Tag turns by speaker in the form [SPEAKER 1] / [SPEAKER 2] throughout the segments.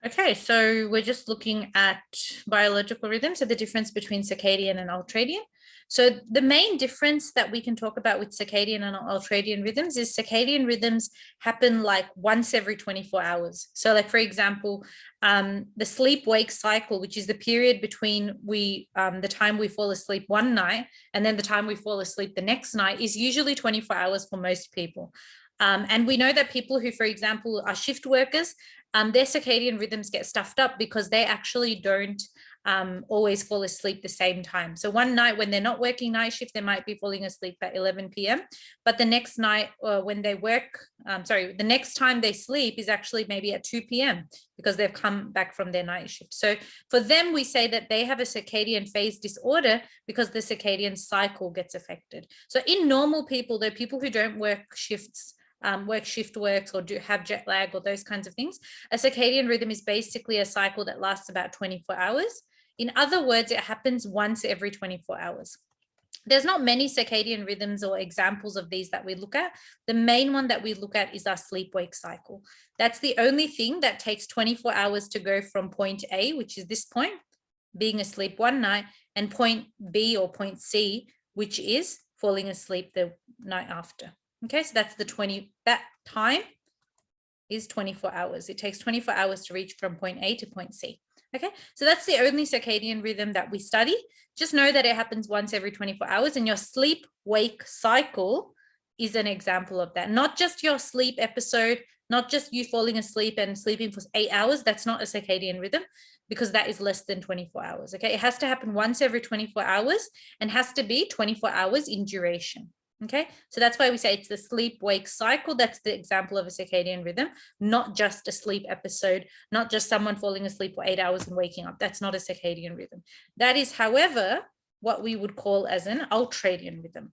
[SPEAKER 1] Okay, so we're just looking at biological rhythms, so the difference between circadian and ultradian. So the main difference that we can talk about with circadian and ultradian rhythms is circadian rhythms happen like once every 24 hours. So like, for example, the sleep-wake cycle, which is the period between the time we fall asleep one night and then the time we fall asleep the next night, is usually 24 hours for most people. And we know that people who, for example, are shift workers, their circadian rhythms get stuffed up because they actually don't always fall asleep the same time. So one night when they're not working night shift, they might be falling asleep at 11 p.m. But the next night when they work, the next time they sleep is actually maybe at 2 p.m. because they've come back from their night shift. So for them, we say that they have a circadian phase disorder because the circadian cycle gets affected. So in normal people, though, people who don't work shifts, work shift works or do have jet lag or those kinds of things, a circadian rhythm is basically a cycle that lasts about 24 hours. In other words, it happens once every 24 hours. There's not many circadian rhythms or examples of these that we look at. The main one that we look at is our sleep-wake cycle. That's the only thing that takes 24 hours to go from point A, which is this point, being asleep one night, and point B or point C, which is falling asleep the night after. Okay, so that's that time is 24 hours. It takes 24 hours to reach from point A to point C. Okay, so that's the only circadian rhythm that we study. Just know that it happens once every 24 hours, and your sleep-wake cycle is an example of that. Not just your sleep episode, not just you falling asleep and sleeping for 8 hours. That's not a circadian rhythm because that is less than 24 hours. Okay, it has to happen once every 24 hours and has to be 24 hours in duration. Okay, so that's why we say it's the sleep-wake cycle. That's the example of a circadian rhythm, not just a sleep episode, not just someone falling asleep for 8 hours and waking up. That's not a circadian rhythm. That is, however, what we would call as an ultradian rhythm.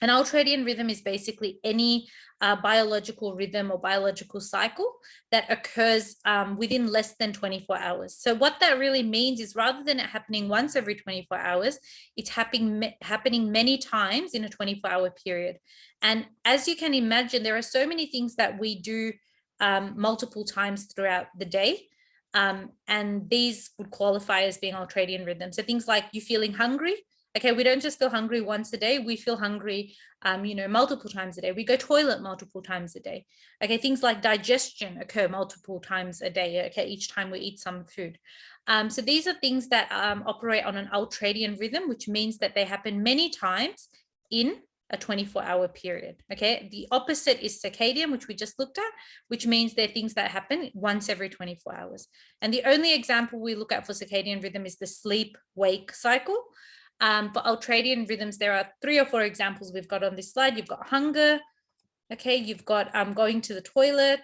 [SPEAKER 1] An ultradian rhythm is basically any biological rhythm or biological cycle that occurs within less than 24 hours. So what that really means is rather than it happening once every 24 hours, it's happening many times in a 24-hour period. And as you can imagine, there are so many things that we do multiple times throughout the day. And these would qualify as being ultradian rhythms. So things like you feeling hungry. Okay, we don't just feel hungry once a day, we feel hungry, multiple times a day. We go toilet multiple times a day. Okay, things like digestion occur multiple times a day, okay, each time we eat some food. So these are things that operate on an ultradian rhythm, which means that they happen many times in a 24-hour period, okay? The opposite is circadian, which we just looked at, which means they're things that happen once every 24 hours. And the only example we look at for circadian rhythm is the sleep-wake cycle. For ultradian rhythms, there are 3 or 4 examples we've got on this slide. You've got hunger, okay, you've got going to the toilet,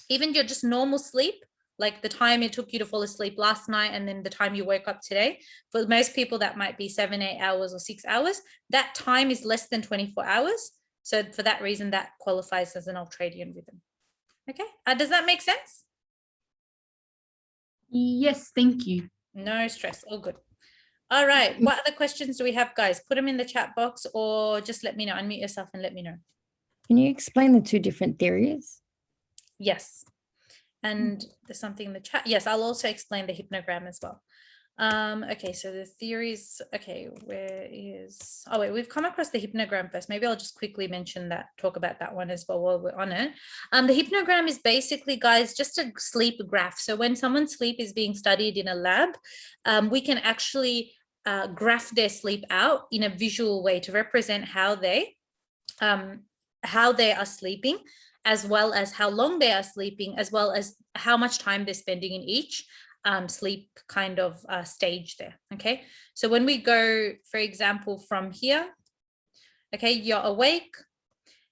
[SPEAKER 1] even your just normal sleep, like the time it took you to fall asleep last night and then the time you woke up today. For most people, that might be 7, 8 hours or 6 hours. That time is less than 24 hours. So for that reason, that qualifies as an ultradian rhythm. Okay, does that make sense?
[SPEAKER 2] Yes, thank you.
[SPEAKER 1] No stress, all good. All right, what other questions do we have, guys? Put them in the chat box or just let me know. Unmute yourself and let me know.
[SPEAKER 3] Can you explain the 2 different theories?
[SPEAKER 1] Yes. And there's something in the chat. Yes, I'll also explain the hypnogram as well. Okay, so the theories, okay, we've come across the hypnogram first. Maybe I'll just quickly mention that, talk about that one as well while we're on it. The hypnogram is basically, guys, just a sleep graph. So when someone's sleep is being studied in a lab, we can actually graph their sleep out in a visual way to represent how they are sleeping, as well as how long they are sleeping, as well as how much time they're spending in each sleep kind of stage there. Okay, so when we go, for example, from here, okay, you're awake,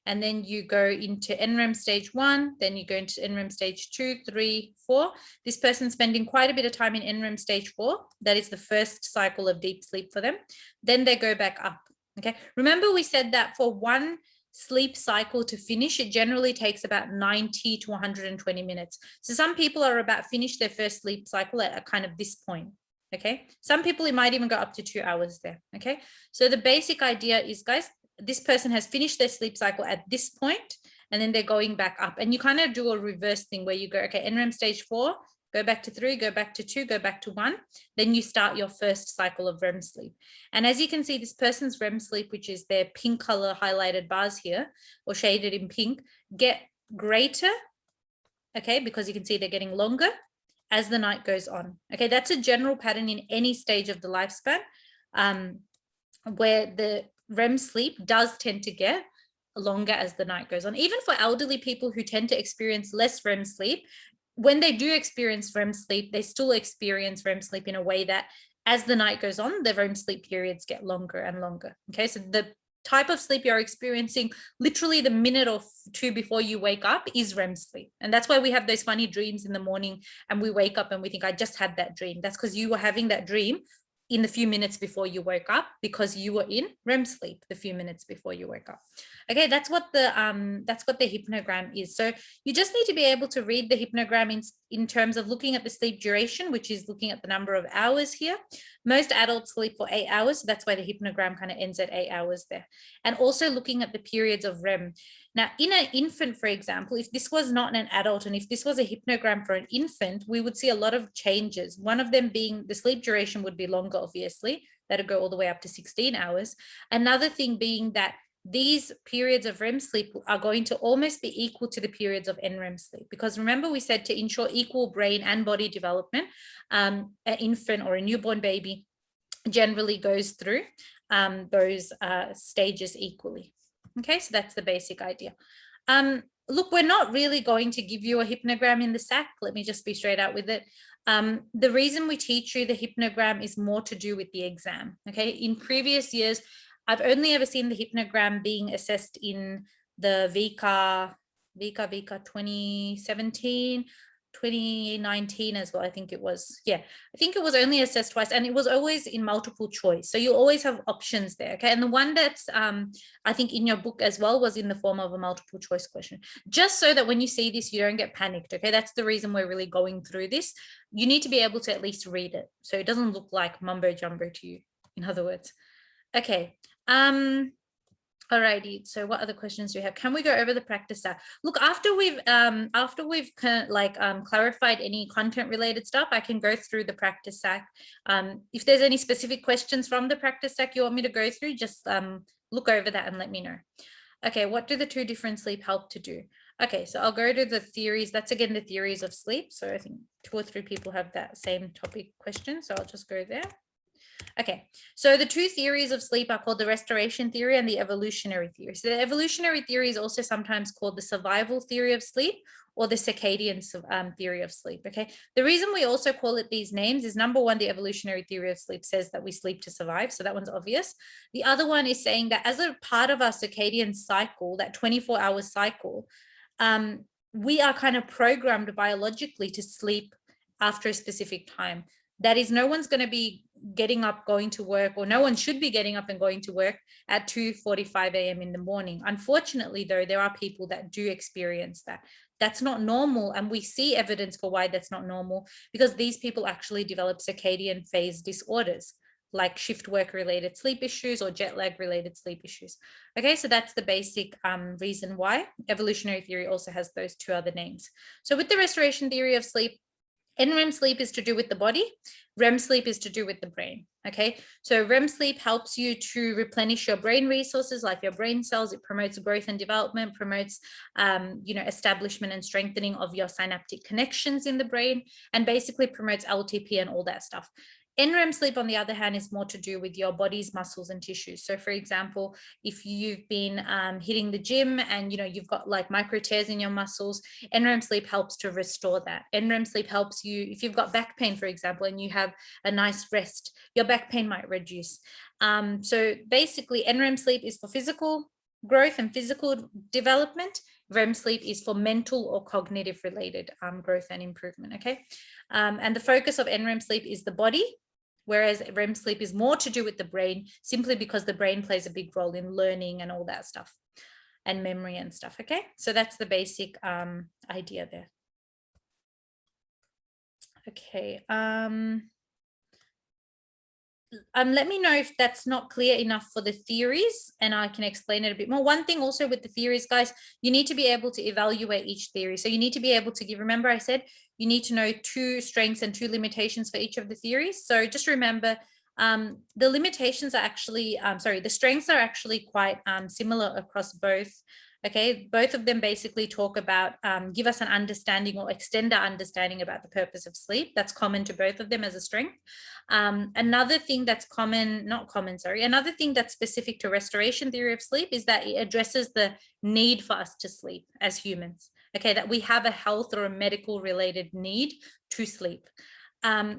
[SPEAKER 1] and then you go into NREM stage 1, then you go into NREM stage 2, 3, 4. This person's spending quite a bit of time in NREM stage 4. That is the first cycle of deep sleep for them. Then they go back up. Okay, remember we said that for one sleep cycle to finish, it generally takes about 90 to 120 minutes. So some people are about finish their first sleep cycle at kind of this point. Okay, some people, it might even go up to 2 hours there. Okay, so the basic idea is, guys, this person has finished their sleep cycle at this point, and then they're going back up, and you kind of do a reverse thing where you go, okay, NREM stage 4, go back to 3, go back to 2, go back to 1. Then you start your first cycle of REM sleep. And as you can see, this person's REM sleep, which is their pink color highlighted bars here or shaded in pink, get greater, okay, because you can see they're getting longer as the night goes on. Okay, that's a general pattern in any stage of the lifespan, where the REM sleep does tend to get longer as the night goes on. Even for elderly people who tend to experience less REM sleep, when they do experience REM sleep, they still experience REM sleep in a way that as the night goes on, the REM sleep periods get longer and longer. Okay, so the type of sleep you're experiencing literally the minute or two before you wake up is REM sleep. And that's why we have those funny dreams in the morning and we wake up and we think, I just had that dream. That's because you were having that dream in the few minutes before you woke up because you were in REM sleep the few minutes before you woke up. Okay, that's what the hypnogram is. So you just need to be able to read the hypnogram in terms of looking at the sleep duration, which is looking at the number of hours here. Most adults sleep for 8 hours, so that's why the hypnogram kind of ends at 8 hours there. And also looking at the periods of REM. Now, in an infant, for example, if this was not an adult and if this was a hypnogram for an infant, we would see a lot of changes. One of them being the sleep duration would be longer, obviously. That'd go all the way up to 16 hours. Another thing being that these periods of REM sleep are going to almost be equal to the periods of NREM sleep. Because remember, we said to ensure equal brain and body development, an infant or a newborn baby generally goes through those stages equally. Okay, so that's the basic idea. Look, we're not really going to give you a hypnogram in the SAC. Let me just be straight out with it. The reason we teach you the hypnogram is more to do with the exam. Okay, in previous years, I've only ever seen the hypnogram being assessed in the VICA 2017, 2019 as well. I think it was, yeah, I think it was only assessed twice and it was always in multiple choice. So you always have options there. Okay. And the one that's I think in your book as well was in the form of a multiple choice question, just so that when you see this, you don't get panicked. Okay. That's the reason we're really going through this. You need to be able to at least read it, so it doesn't look like mumbo jumbo to you, in other words. Okay. Alrighty, so what other questions do we have? Can we go over the practice SAC? Look, after we've clarified any content related stuff, I can go through the practice SAC. If there's any specific questions from the practice SAC you want me to go through, just look over that and let me know. Okay, what do the two different sleep help to do? Okay, so I'll go to the theories. That's again the theories of sleep. So I think 2 or 3 people have that same topic question, so I'll just go there. Okay, so the two theories of sleep are called the restoration theory and the evolutionary theory. So the evolutionary theory is also sometimes called the survival theory of sleep or the circadian theory of sleep. Okay, the reason we also call it these names is, number one, the evolutionary theory of sleep says that we sleep to survive. So that one's obvious. The other one is saying that as a part of our circadian cycle, that 24-hour cycle, we are kind of programmed biologically to sleep after a specific time. That is, no one's going to be getting up, going to work, or no one should be getting up and going to work at 2:45 a.m. in the morning. Unfortunately, though, there are people that do experience that. That's not normal. And we see evidence for why that's not normal, because these people actually develop circadian phase disorders, like shift work related sleep issues or jet lag related sleep issues. Okay, so that's the basic reason why. Evolutionary theory also has those 2 other names. So with the restoration theory of sleep, NREM sleep is to do with the body, REM sleep is to do with the brain. Okay, so REM sleep helps you to replenish your brain resources, like your brain cells. It promotes growth and development, promotes establishment and strengthening of your synaptic connections in the brain, and basically promotes LTP and all that stuff. NREM sleep, on the other hand, is more to do with your body's muscles and tissues. So for example, if you've been hitting the gym and you've got like micro tears in your muscles, NREM sleep helps to restore that. NREM sleep helps you, if you've got back pain, for example, and you have a nice rest, your back pain might reduce. So basically, NREM sleep is for physical growth and physical development. REM sleep is for mental or cognitive related growth and improvement. Okay, and the focus of NREM sleep is the body, whereas REM sleep is more to do with the brain, simply because the brain plays a big role in learning and all that stuff, and memory and stuff. Okay, so that's the basic idea there. Okay, let me know if that's not clear enough for the theories, and I can explain it a bit more. One thing also with the theories, guys, you need to be able to evaluate each theory. So you need to be able to give, remember I said you need to know 2 strengths and 2 limitations for each of the theories. So just remember the limitations are actually, the strengths are actually quite similar across both. Okay, both of them basically talk about give us an understanding or extend our understanding about the purpose of sleep. That's common to both of them as a strength. Another thing that's another thing that's specific to restoration theory of sleep is that it addresses the need for us to sleep as humans. Okay, that we have a health or a medical related need to sleep.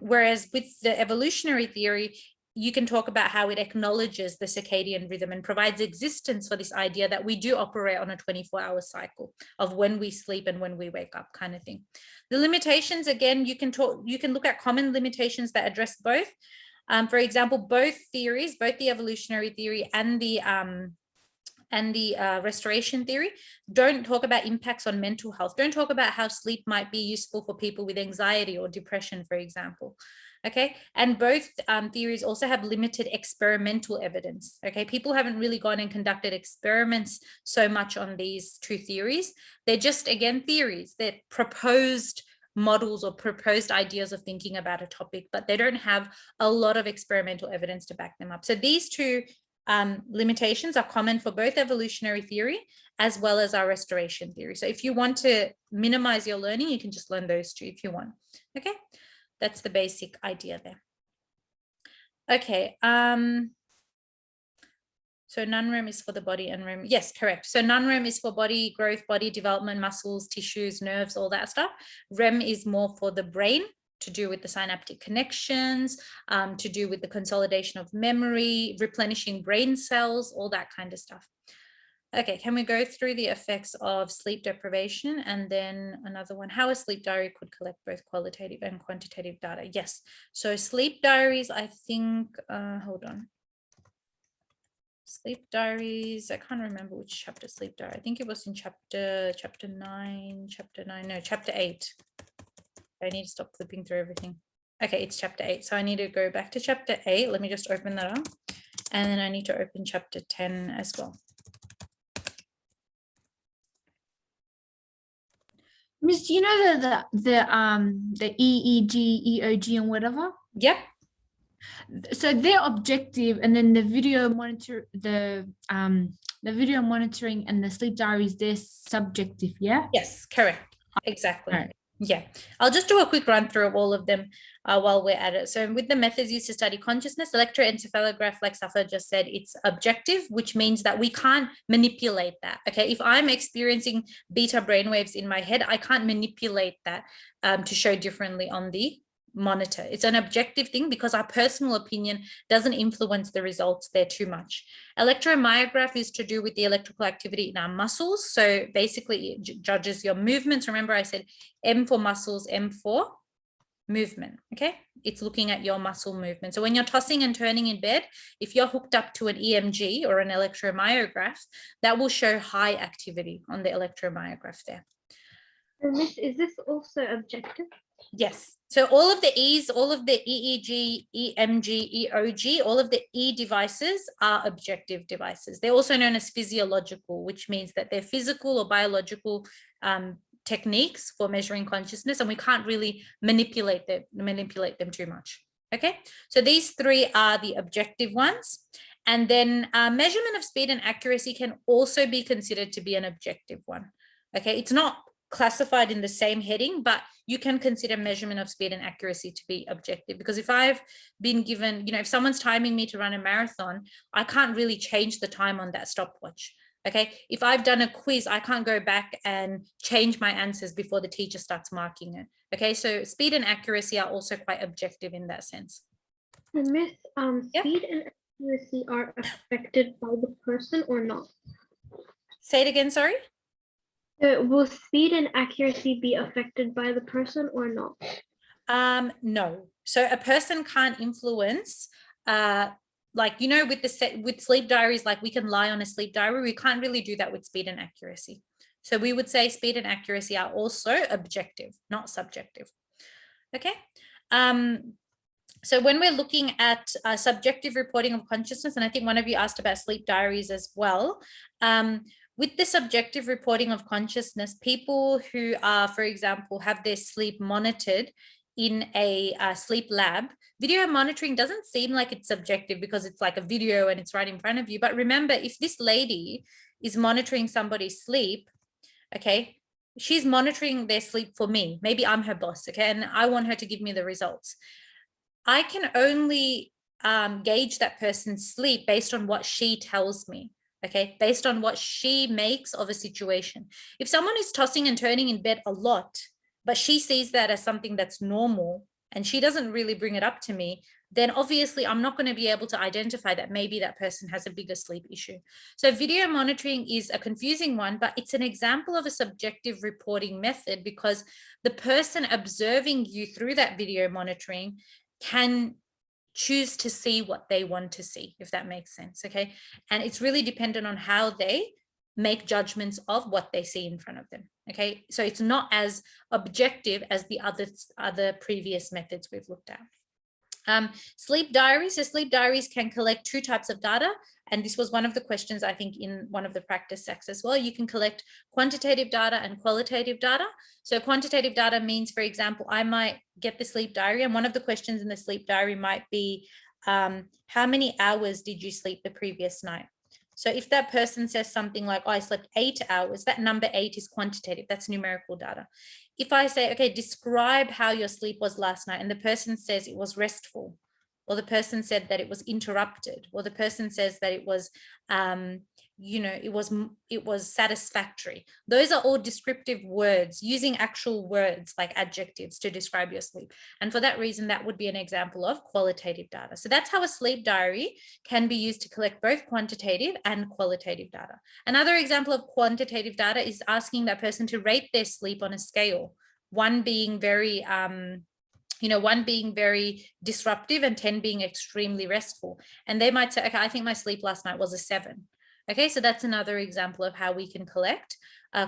[SPEAKER 1] Whereas with the evolutionary theory, you can talk about how it acknowledges the circadian rhythm and provides existence for this idea that we do operate on a 24-hour cycle of when we sleep and when we wake up, kind of thing. The limitations, again, you can look at common limitations that address both. For example, both theories, both the evolutionary theory and the restoration theory, don't talk about impacts on mental health, don't talk about how sleep might be useful for people with anxiety or depression, for example. Okay, and both theories also have limited experimental evidence. Okay, people haven't really gone and conducted experiments so much on these 2 theories. They're just, again, theories. They're proposed models or proposed ideas of thinking about a topic, but they don't have a lot of experimental evidence to back them up. So these 2 limitations are common for both evolutionary theory as well as our restoration theory. So if you want to minimize your learning, you can just learn those 2 if you want. Okay, that's the basic idea there. Okay, so non-REM is for the body and REM, yes, correct. So non-REM is for body growth, body development, muscles, tissues, nerves, all that stuff. REM is more for the brain, to do with the synaptic connections, to do with the consolidation of memory, replenishing brain cells, all that kind of stuff. Okay, can we go through the effects of sleep deprivation? And then another one, how a sleep diary could collect both qualitative and quantitative data. Yes, so sleep diaries, I think, hold on. Sleep diaries, I can't remember which chapter sleep diary. I think it was in chapter 9, no, chapter 8. I need to stop flipping through everything. Okay, it's chapter 8. So I need to go back to chapter 8. Let me just open that up. And then I need to open chapter 10 as well.
[SPEAKER 2] Miss, do you know the EEG, EOG, and whatever?
[SPEAKER 1] Yep.
[SPEAKER 2] So they're objective, and then the video video monitoring and the sleep diaries, they're subjective. Yeah.
[SPEAKER 1] Yes, correct. Exactly.
[SPEAKER 2] All right.
[SPEAKER 1] Yeah, I'll just do a quick run through of all of them while we're at it. So with the methods used to study consciousness, electroencephalograph, like Safa just said, it's objective, which means that we can't manipulate that. Okay, if I'm experiencing beta brainwaves in my head, I can't manipulate that to show differently on the monitor. It's an objective thing because our personal opinion doesn't influence the results there too much. Electromyograph is to do with the electrical activity in our muscles. So basically it judges your movements. Remember I said M for muscles, M for movement. Okay, it's looking at your muscle movement. So when you're tossing and turning in bed, if you're hooked up to an EMG or an electromyograph, that will show high activity on the electromyograph there.
[SPEAKER 4] Miss, is this also objective?
[SPEAKER 1] Yes. So all of the E's, all of the EEG, EMG, EOG, all of the E devices are objective devices. They're also known as physiological, which means that they're physical or biological techniques for measuring consciousness, and we can't really manipulate them too much. Okay, so these 3 are the objective ones. And then measurement of speed and accuracy can also be considered to be an objective one. Okay, it's not classified in the same heading, but you can consider measurement of speed and accuracy to be objective, because if I've been given, if someone's timing me to run a marathon, I can't really change the time on that stopwatch. Okay, if I've done a quiz, I can't go back and change my answers before the teacher starts marking it. Okay, so speed and accuracy are also quite objective in that sense.
[SPEAKER 4] Miss, speed and accuracy are affected by the person or not?
[SPEAKER 1] Say it again, sorry.
[SPEAKER 4] Will speed and accuracy be affected by the person or not?
[SPEAKER 1] No. So a person can't influence, with sleep diaries, like we can lie on a sleep diary. We can't really do that with speed and accuracy. So we would say speed and accuracy are also objective, not subjective. Okay. So when we're looking at subjective reporting of consciousness, and I think one of you asked about sleep diaries as well, with the subjective reporting of consciousness, people who are, for example, have their sleep monitored in a sleep lab, video monitoring doesn't seem like it's subjective because it's like a video and it's right in front of you. But remember, if this lady is monitoring somebody's sleep, okay, she's monitoring their sleep for me. Maybe I'm her boss, okay, and I want her to give me the results. I can only gauge that person's sleep based on what she tells me, okay, based on what she makes of a situation. If someone is tossing and turning in bed a lot, but she sees that as something that's normal and she doesn't really bring it up to me, then obviously I'm not going to be able to identify that maybe that person has a bigger sleep issue. So video monitoring is a confusing one, but it's an example of a subjective reporting method because the person observing you through that video monitoring can choose to see what they want to see, if that makes sense, okay? And it's really dependent on how they make judgments of what they see in front of them, okay? So it's not as objective as the other previous methods we've looked at. Sleep diaries. So sleep diaries can collect two types of data. And this was one of the questions, I think, in one of the practice sets as well. You can collect quantitative data and qualitative data. So quantitative data means, for example, I might get the sleep diary. And one of the questions in the sleep diary might be, how many hours did you sleep the previous night? So if that person says something like, oh, I slept 8 hours, that number 8 is quantitative. That's numerical data. If I say, okay, describe how your sleep was last night, and the person says it was restful, or the person said that it was interrupted, or the person says that it was, it was satisfactory. Those are all descriptive words, using actual words like adjectives to describe your sleep. And for that reason, that would be an example of qualitative data. So that's how a sleep diary can be used to collect both quantitative and qualitative data. Another example of quantitative data is asking that person to rate their sleep on a scale, one being very one being very disruptive and 10 being extremely restful. And they might say, okay, I think my sleep last night was a 7. Okay, so that's another example of how we can collect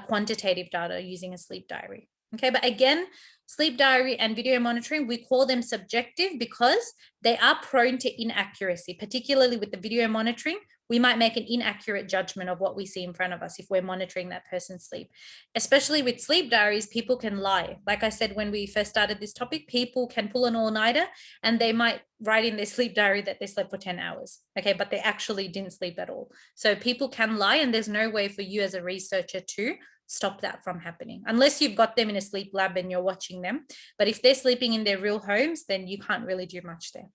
[SPEAKER 1] quantitative data using a sleep diary. Okay, but again, sleep diary and video monitoring, we call them subjective because they are prone to inaccuracy, particularly with the video monitoring. We might make an inaccurate judgment of what we see in front of us if we're monitoring that person's sleep. Especially with sleep diaries, people can lie. Like I said, when we first started this topic, people can pull an all-nighter and they might write in their sleep diary that they slept for 10 hours, okay, but they actually didn't sleep at all. So people can lie, and there's no way for you as a researcher to stop that from happening, unless you've got them in a sleep lab and you're watching them. But if they're sleeping in their real homes, then you can't really do much there.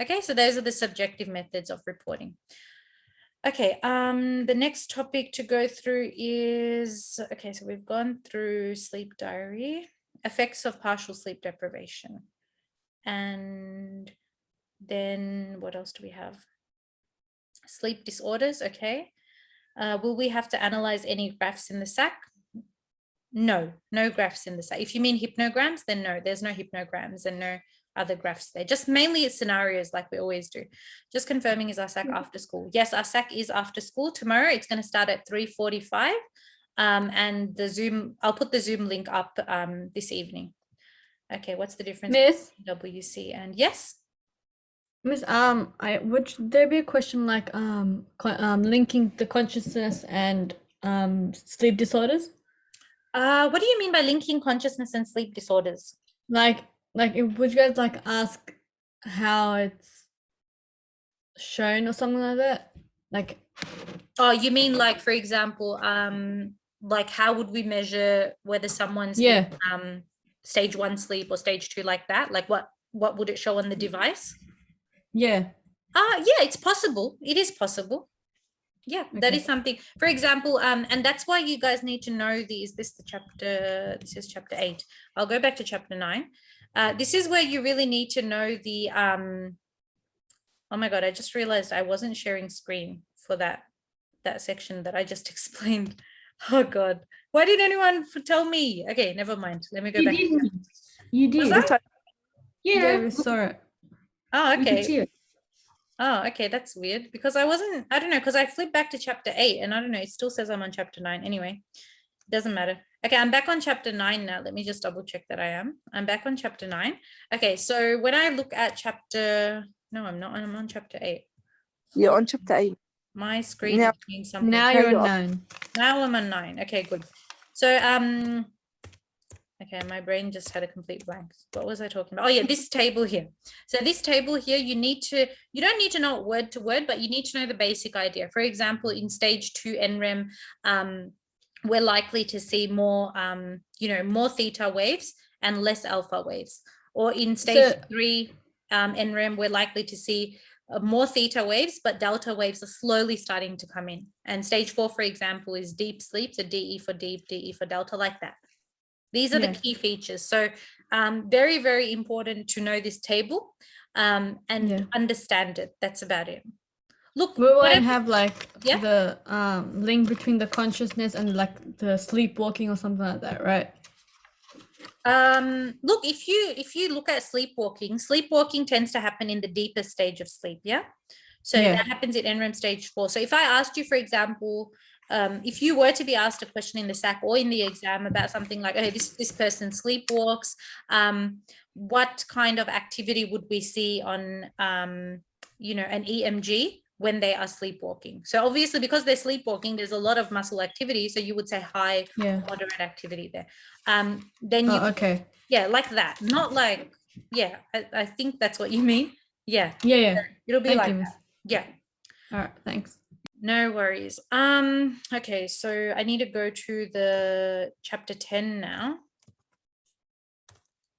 [SPEAKER 1] Okay, so those are the subjective methods of reporting. Okay, the next topic to go through is, okay, so we've gone through sleep diary, effects of partial sleep deprivation. And then what else do we have? Sleep disorders, okay. Will we have to analyze any graphs in the SAC? No, no graphs in the SAC. If you mean hypnograms, then no, there's no hypnograms and no other graphs there. Just mainly it's scenarios like we always do. Just confirming, is our SAC after school? Yes, our SAC is after school tomorrow. It's going to start at 3:45. And the Zoom, I'll put the Zoom link up this evening. Okay, what's the difference
[SPEAKER 5] Miss,
[SPEAKER 1] between WC and yes?
[SPEAKER 5] Miss, would there be a question like linking the consciousness and sleep disorders?
[SPEAKER 1] What do you mean by linking consciousness and sleep disorders?
[SPEAKER 5] Like would you guys like ask how it's shown or something like that? Like,
[SPEAKER 1] oh, you mean like, for example, like how would we measure whether someone's
[SPEAKER 5] yeah,
[SPEAKER 1] in, stage 1 sleep or stage 2, like that? Like what would it show on the device?
[SPEAKER 5] yeah.
[SPEAKER 1] Yeah, it's possible. It is possible. Yeah, that
[SPEAKER 5] Okay.
[SPEAKER 1] is something. For example, and that's why you guys need to know this is chapter 8. I'll go back to chapter 9. This is where you really need to know the oh my god, I just realized I wasn't sharing screen for that section that I just explained. Oh god, why did anyone tell me? Okay, never mind, let me go back.
[SPEAKER 2] You did.
[SPEAKER 1] Was I?
[SPEAKER 5] Yeah, we saw it.
[SPEAKER 1] Oh,
[SPEAKER 2] We could see
[SPEAKER 1] okay.
[SPEAKER 2] it.
[SPEAKER 1] Oh, okay, that's weird because I don't know, because I flipped back to chapter 8 and I don't know, it still says I'm on chapter 9. Anyway, doesn't matter. Okay, I'm back on chapter 9 now. Let me just double check that I am. I'm back on chapter 9. Okay, so when I look at chapter, no, I'm not. I'm on chapter 8.
[SPEAKER 6] You're on chapter 8.
[SPEAKER 1] My screen
[SPEAKER 6] Now-
[SPEAKER 1] is doing something.
[SPEAKER 5] Now
[SPEAKER 6] Okay,
[SPEAKER 5] you're
[SPEAKER 6] you're
[SPEAKER 5] on 9.
[SPEAKER 1] Now I'm on 9. Okay, good. So, okay, my brain just had a complete blank. What was I talking about? Oh yeah, this table here. So this table here, you don't need to know it word to word, but you need to know the basic idea. For example, in stage 2 NREM, we're likely to see more, more theta waves and less alpha waves. Or in stage 3 NREM, we're likely to see more theta waves, but delta waves are slowly starting to come in. And stage 4, for example, is deep sleep. So DE for deep, DE for delta, like that. These are the key features. So very, very important to know this table and understand it. That's about it. Look,
[SPEAKER 5] We won't have like
[SPEAKER 1] Yeah.
[SPEAKER 5] the link between the consciousness and like the sleepwalking or something like that, right?
[SPEAKER 1] Look, if you look at sleepwalking tends to happen in the deeper stage of sleep. Yeah. So that happens in NREM stage 4. So if I asked you, for example, if you were to be asked a question in the SAC or in the exam about something like, okay, this person sleepwalks, what kind of activity would we see on, an EMG when they are sleepwalking? So obviously, because they're sleepwalking, there's a lot of muscle activity. So you would say high, moderate activity there. Then you,
[SPEAKER 5] okay.
[SPEAKER 1] Yeah, like that. Not like, yeah, I think that's what you mean. Yeah.
[SPEAKER 5] Yeah.
[SPEAKER 1] It'll be
[SPEAKER 5] Thank
[SPEAKER 1] like
[SPEAKER 5] you,
[SPEAKER 1] that.
[SPEAKER 5] Miss.
[SPEAKER 1] Yeah.
[SPEAKER 5] All right, thanks.
[SPEAKER 1] No worries. Okay, so I need to go to the chapter 10 now.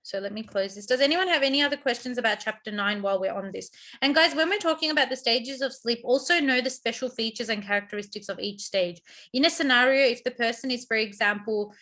[SPEAKER 1] So let me close this. Does anyone have any other questions about chapter 9 while we're on this? And guys, when we're talking about the stages of sleep, also know the special features and characteristics of each stage. In a scenario, if the person is, for example,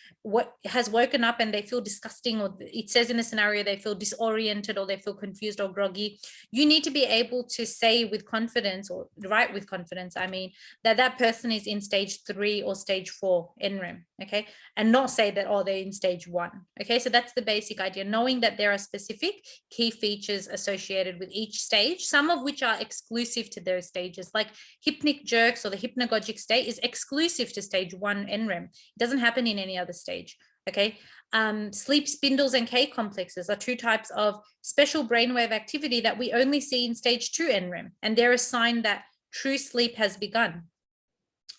[SPEAKER 1] has woken up and they feel disgusting, or it says in the scenario they feel disoriented or they feel confused or groggy, you need to be able to say with confidence, or write with confidence, I mean, that person is in stage 3 or stage 4 NREM, okay? And not say that, oh, they're in stage 1, okay? So that's the basic idea, knowing that there are specific key features associated with each stage, some of which are exclusive to those stages, like hypnic jerks or the hypnagogic state is exclusive to stage 1 NREM. It doesn't happen in any other stage, okay? Sleep spindles and K complexes are 2 types of special brainwave activity that we only see in stage 2 NREM, and they're a sign that true sleep has begun,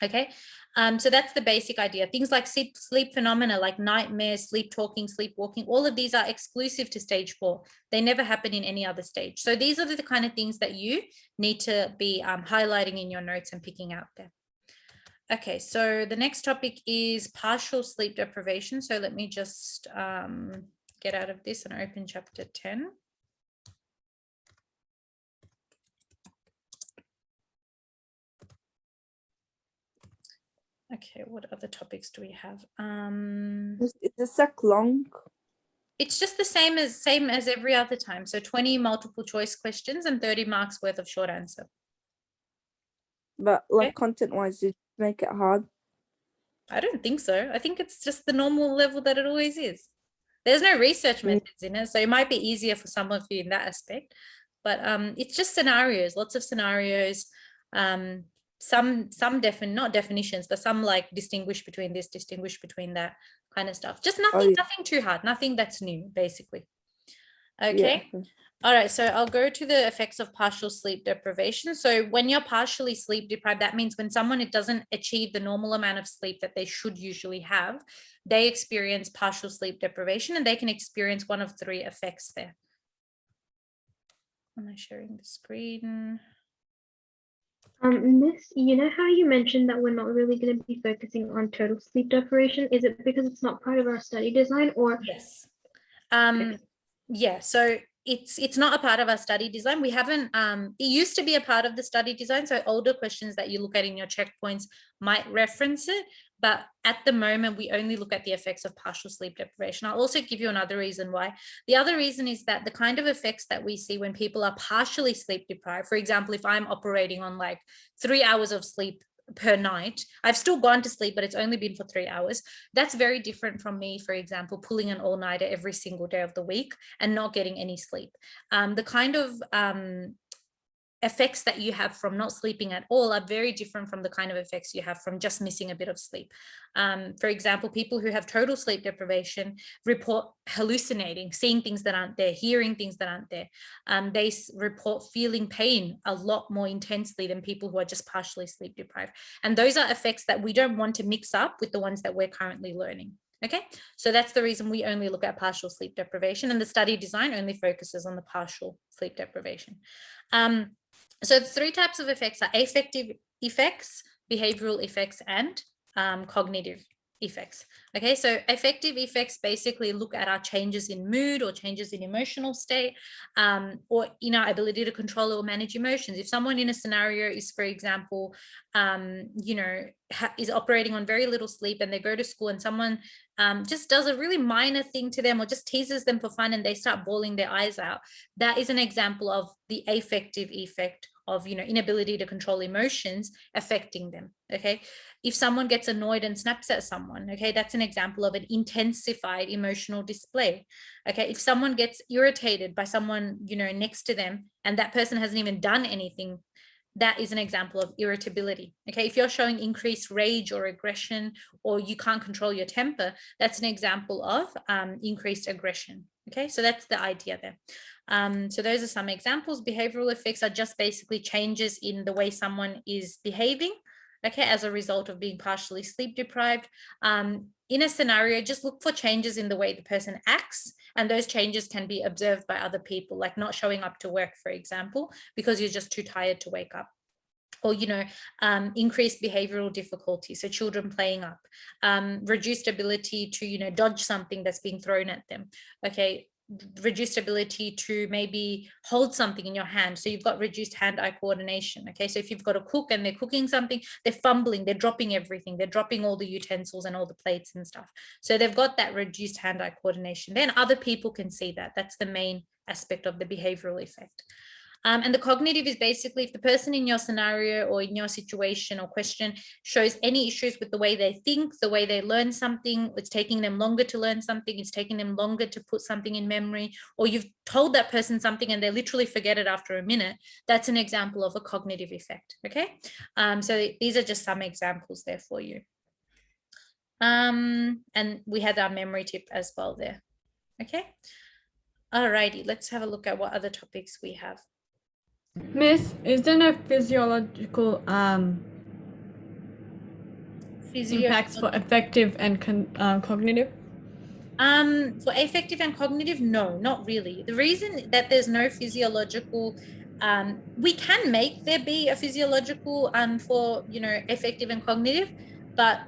[SPEAKER 1] okay? So that's the basic idea. Things like sleep phenomena like nightmares, sleep talking, sleepwalking, all of these are exclusive to stage 4. They never happen in any other stage. So these are the kind of things that you need to be highlighting in your notes and picking out there. Okay, so the next topic is partial sleep deprivation. So let me just get out of this and open chapter 10. Okay, what other topics do we have?
[SPEAKER 6] Is the SAC long?
[SPEAKER 1] It's just the same as every other time. So 20 multiple choice questions and 30 marks worth of short answer.
[SPEAKER 6] But like content-wise, did you make it hard?
[SPEAKER 1] I don't think so. I think it's just the normal level that it always is. There's no research methods in it, so it might be easier for some of you in that aspect. But it's just scenarios, lots of scenarios. Some not definitions, but some like distinguish between this, distinguish between that kind of stuff. Just nothing too hard, nothing that's new, basically. Okay.
[SPEAKER 6] Yeah.
[SPEAKER 1] All right, so I'll go to the effects of partial sleep deprivation. So when you're partially sleep deprived, that means when someone doesn't achieve the normal amount of sleep that they should usually have, they experience partial sleep deprivation, and they can experience one of 3 effects there. Am I sharing the screen?
[SPEAKER 4] Miss, you know how you mentioned that we're not really going to be focusing on total sleep deprivation? Is it because it's not part of our study design, or?
[SPEAKER 1] Yes. Yeah, so it's not a part of our study design. We haven't, it used to be a part of the study design. So older questions that you look at in your checkpoints might reference it. But at the moment, we only look at the effects of partial sleep deprivation. I'll also give you another reason why. The other reason is that the kind of effects that we see when people are partially sleep deprived, for example, if I'm operating on like 3 hours of sleep per night, I've still gone to sleep, but it's only been for 3 hours. That's very different from me, for example, pulling an all-nighter every single day of the week and not getting any sleep. The kind of effects that you have from not sleeping at all are very different from the kind of effects you have from just missing a bit of sleep. For example, people who have total sleep deprivation report hallucinating, seeing things that aren't there, hearing things that aren't there. They report feeling pain a lot more intensely than people who are just partially sleep deprived. And those are effects that we don't want to mix up with the ones that we're currently learning. Okay, so that's the reason we only look at partial sleep deprivation, and the study design only focuses on the partial sleep deprivation. So the 3 types of effects are affective effects, behavioral effects, and cognitive effects. Okay, so affective effects basically look at our changes in mood or changes in emotional state, or in our ability to control or manage emotions. If someone in a scenario is, for example, is operating on very little sleep, and they go to school and someone just does a really minor thing to them or just teases them for fun and they start bawling their eyes out, that is an example of the affective effect of inability to control emotions affecting them. Okay, if someone gets annoyed and snaps at someone, okay, that's an example of an intensified emotional display. Okay, if someone gets irritated by someone next to them and that person hasn't even done anything, that is an example of irritability. Okay, if you're showing increased rage or aggression, or you can't control your temper, that's an example of increased aggression. Okay, so that's the idea there. So those are some examples. Behavioral effects are just basically changes in the way someone is behaving, okay, as a result of being partially sleep deprived. In a scenario, just look for changes in the way the person acts, and those changes can be observed by other people, like not showing up to work, for example, because you're just too tired to wake up. Or, increased behavioral difficulty, so children playing up, reduced ability to, dodge something that's being thrown at them, okay, reduced ability to maybe hold something in your hand, so you've got reduced hand-eye coordination. Okay, so if you've got a cook and they're cooking something, they're fumbling, they're dropping everything, they're dropping all the utensils and all the plates and stuff, so they've got that reduced hand-eye coordination. Then other people can see that. That's the main aspect of the behavioral effect. And the cognitive is basically if the person in your scenario or in your situation or question shows any issues with the way they think, the way they learn something, it's taking them longer to learn something, it's taking them longer to put something in memory, or you've told that person something and they literally forget it after a minute, that's an example of a cognitive effect. Okay, so these are just some examples there for you. And we had our memory tip as well there. Okay, alrighty, let's have a look at what other topics we have.
[SPEAKER 5] Miss, is there no physiological impacts for affective and cognitive?
[SPEAKER 1] For affective and cognitive, no, not really. The reason that there's no physiological, we can make there be a physiological for affective and cognitive, but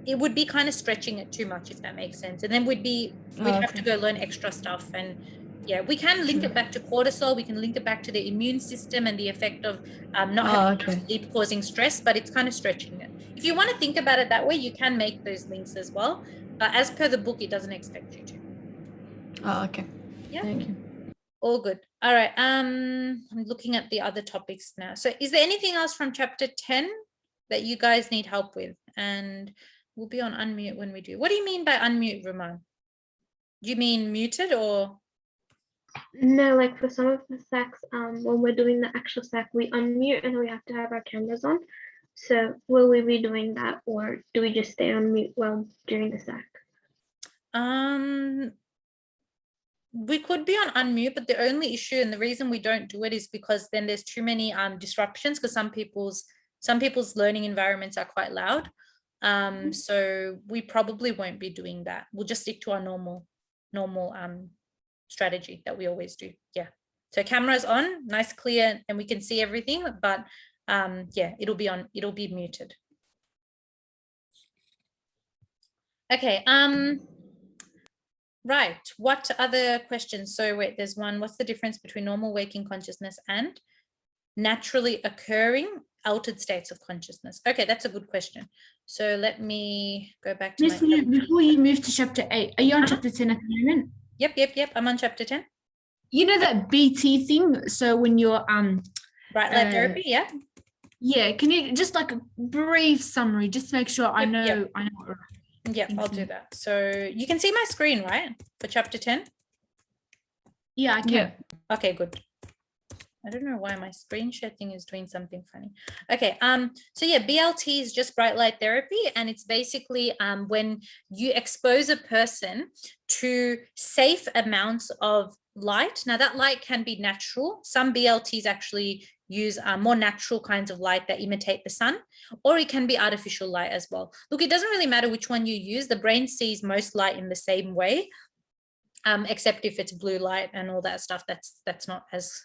[SPEAKER 1] it would be kind of stretching it too much, if that makes sense. And then we'd have to go learn extra stuff. And yeah, we can link it back to cortisol, we can link it back to the immune system and the effect of not having enough sleep causing stress, but it's kind of stretching it. If you want to think about it that way, you can make those links as well, but as per the book, it doesn't expect you to.
[SPEAKER 5] Oh, okay.
[SPEAKER 1] Yeah,
[SPEAKER 5] thank you.
[SPEAKER 1] All good. All right, I'm looking at the other topics now. So is there anything else from chapter 10 that you guys need help with? And we'll be on unmute when we do. What do you mean by unmute, Roman? Do you mean muted or?
[SPEAKER 4] No, like for some of the SACs, when we're doing the actual SAC, we unmute and we have to have our cameras on. So will we be doing that, or do we just stay on mute while during the SAC?
[SPEAKER 1] We could be on unmute, but the only issue and the reason we don't do it is because then there's too many disruptions, because some people's learning environments are quite loud. So we probably won't be doing that. We'll just stick to our normal strategy that we always do. Yeah, so cameras on, nice, clear, and we can see everything, but yeah, it'll be muted. Okay, right, what other questions? So wait, there's one. What's the difference between normal waking consciousness and naturally occurring altered states of consciousness? Okay, that's a good question. So let me go back to
[SPEAKER 2] Miss Lou, before you move to chapter 8, are you on chapter 10 at the moment?
[SPEAKER 1] Yep, I'm on chapter 10.
[SPEAKER 2] You know that BT thing, so when you're
[SPEAKER 1] Bright light therapy,
[SPEAKER 2] yeah, can you just like a brief summary, just to make sure I know
[SPEAKER 1] Yeah, I'll do that. So you can see my screen, right, for chapter 10?
[SPEAKER 2] Yeah, I can.
[SPEAKER 1] Yeah. Okay, good. I don't know why my screen share thing is doing something funny. Okay, so yeah, BLT is just bright light therapy, and it's basically when you expose a person to safe amounts of light. Now that light can be natural. Some BLTs actually use more natural kinds of light that imitate the sun, or it can be artificial light as well. Look, it doesn't really matter which one you use. The brain sees most light in the same way. Except if it's blue light and all that stuff, that's not as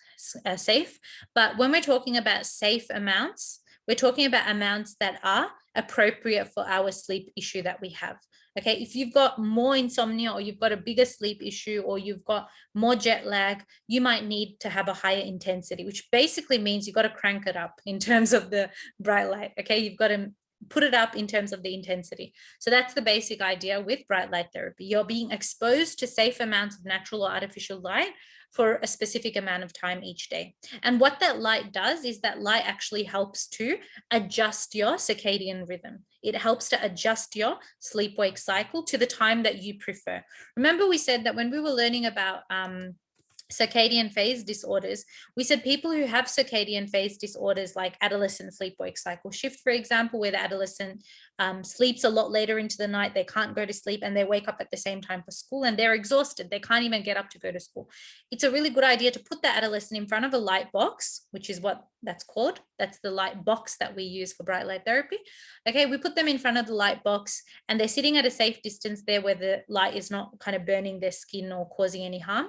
[SPEAKER 1] safe. But when we're talking about safe amounts, we're talking about amounts that are appropriate for our sleep issue that we have. Okay, if you've got more insomnia, or you've got a bigger sleep issue, or you've got more jet lag, you might need to have a higher intensity, which basically means you've got to crank it up in terms of the bright light. Okay, you've got to put it up in terms of the intensity. So that's the basic idea with bright light therapy. You're being exposed to safe amounts of natural or artificial light for a specific amount of time each day. And what that light does is that light actually helps to adjust your circadian rhythm. It helps to adjust your sleep-wake cycle to the time that you prefer. Remember, we said that when we were learning about circadian phase disorders, we said people who have circadian phase disorders like adolescent sleep-wake cycle shift, for example, where the adolescent sleeps a lot later into the night, they can't go to sleep, and they wake up at the same time for school, and they're exhausted, they can't even get up to go to school. It's a really good idea to put the adolescent in front of a light box, which is what that's called. That's the light box that we use for bright light therapy. Okay, we put them in front of the light box, and they're sitting at a safe distance there where the light is not kind of burning their skin or causing any harm.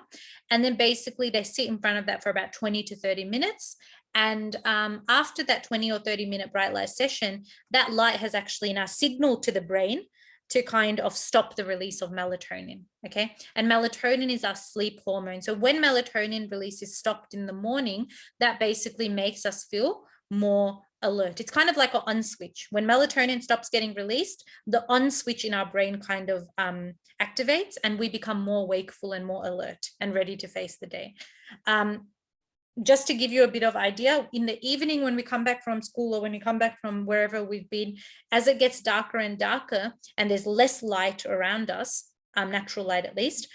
[SPEAKER 1] And then basically they sit in front of that for about 20 to 30 minutes. And after that 20 or 30 minute bright light session, that light has actually now signaled to the brain to kind of stop the release of melatonin. Okay, and melatonin is our sleep hormone. So when melatonin release is stopped in the morning, that basically makes us feel more alert. It's kind of like an on switch. When melatonin stops getting released, the on switch in our brain kind of activates, and we become more wakeful and more alert and ready to face the day. Just to give you a bit of idea, in the evening when we come back from school, or when we come back from wherever we've been, as it gets darker and darker and there's less light around us, natural light at least,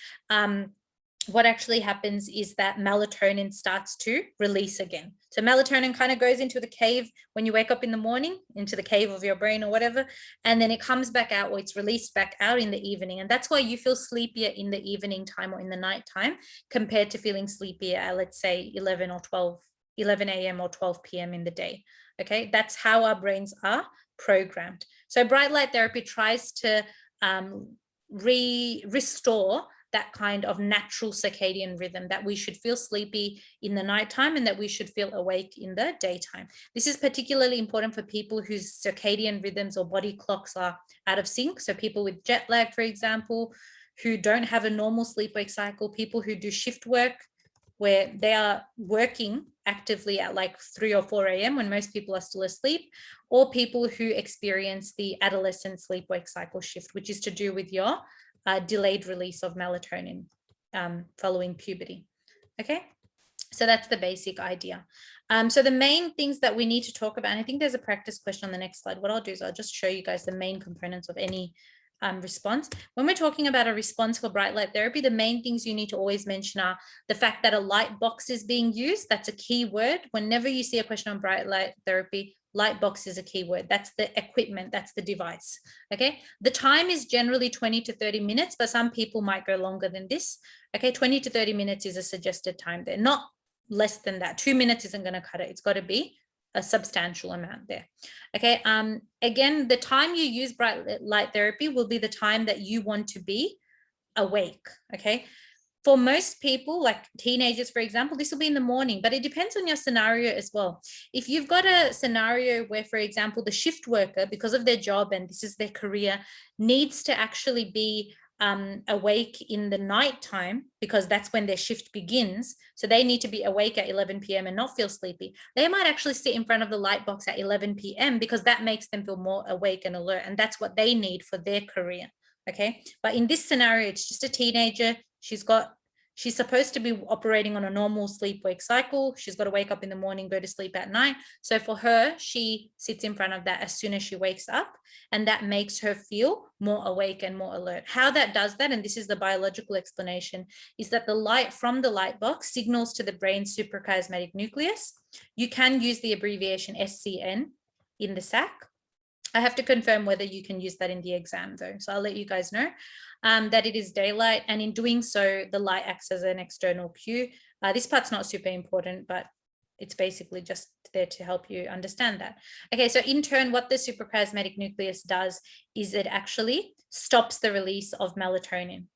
[SPEAKER 1] what actually happens is that melatonin starts to release again. So melatonin kind of goes into the cave when you wake up in the morning, into the cave of your brain or whatever, and then it comes back out, or it's released back out in the evening. And that's why you feel sleepier in the evening time or in the night time compared to feeling sleepier at, let's say, 11 a.m. or 12 p.m. in the day. Okay, that's how our brains are programmed. So bright light therapy tries to restore that kind of natural circadian rhythm, that we should feel sleepy in the nighttime and that we should feel awake in the daytime. This is particularly important for people whose circadian rhythms or body clocks are out of sync. So people with jet lag, for example, who don't have a normal sleep-wake cycle, people who do shift work where they are working actively at like 3 or 4 a.m. when most people are still asleep, or people who experience the adolescent sleep-wake cycle shift, which is to do with your delayed release of melatonin following puberty. Okay, so that's the basic idea. So the main things that we need to talk about, and I think there's a practice question on the next slide. What I'll do is I'll just show you guys the main components of any response. When we're talking about a response for bright light therapy, the main things you need to always mention are the fact that a light box is being used. That's a key word. Whenever you see a question on bright light therapy, light box is a key word. That's the equipment, that's the device. Okay, the time is generally 20 to 30 minutes, but some people might go longer than this. Okay, 20 to 30 minutes is a suggested time there, not less than that. 2 minutes isn't going to cut it. It's got to be a substantial amount there. Okay, again, the time you use bright light therapy will be the time that you want to be awake. Okay, for most people, like teenagers, for example, this will be in the morning, but it depends on your scenario as well. If you've got a scenario where, for example, the shift worker, because of their job and this is their career, needs to actually be awake in the nighttime because that's when their shift begins. So they need to be awake at 11 p.m. and not feel sleepy. They might actually sit in front of the light box at 11 p.m. because that makes them feel more awake and alert. And that's what they need for their career. Okay. But in this scenario, it's just a teenager. She's She's supposed to be operating on a normal sleep-wake cycle. She's got to wake up in the morning, go to sleep at night. So for her, she sits in front of that as soon as she wakes up, and that makes her feel more awake and more alert. How that does that, and this is the biological explanation, is that the light from the light box signals to the brain's suprachiasmatic nucleus. You can use the abbreviation SCN in the SAC. I have to confirm whether you can use that in the exam though. So I'll let you guys know that it is daylight, and in doing so, the light acts as an external cue. This part's not super important, but it's basically just there to help you understand that. Okay, so in turn, what the suprachiasmatic nucleus does is it actually stops the release of melatonin.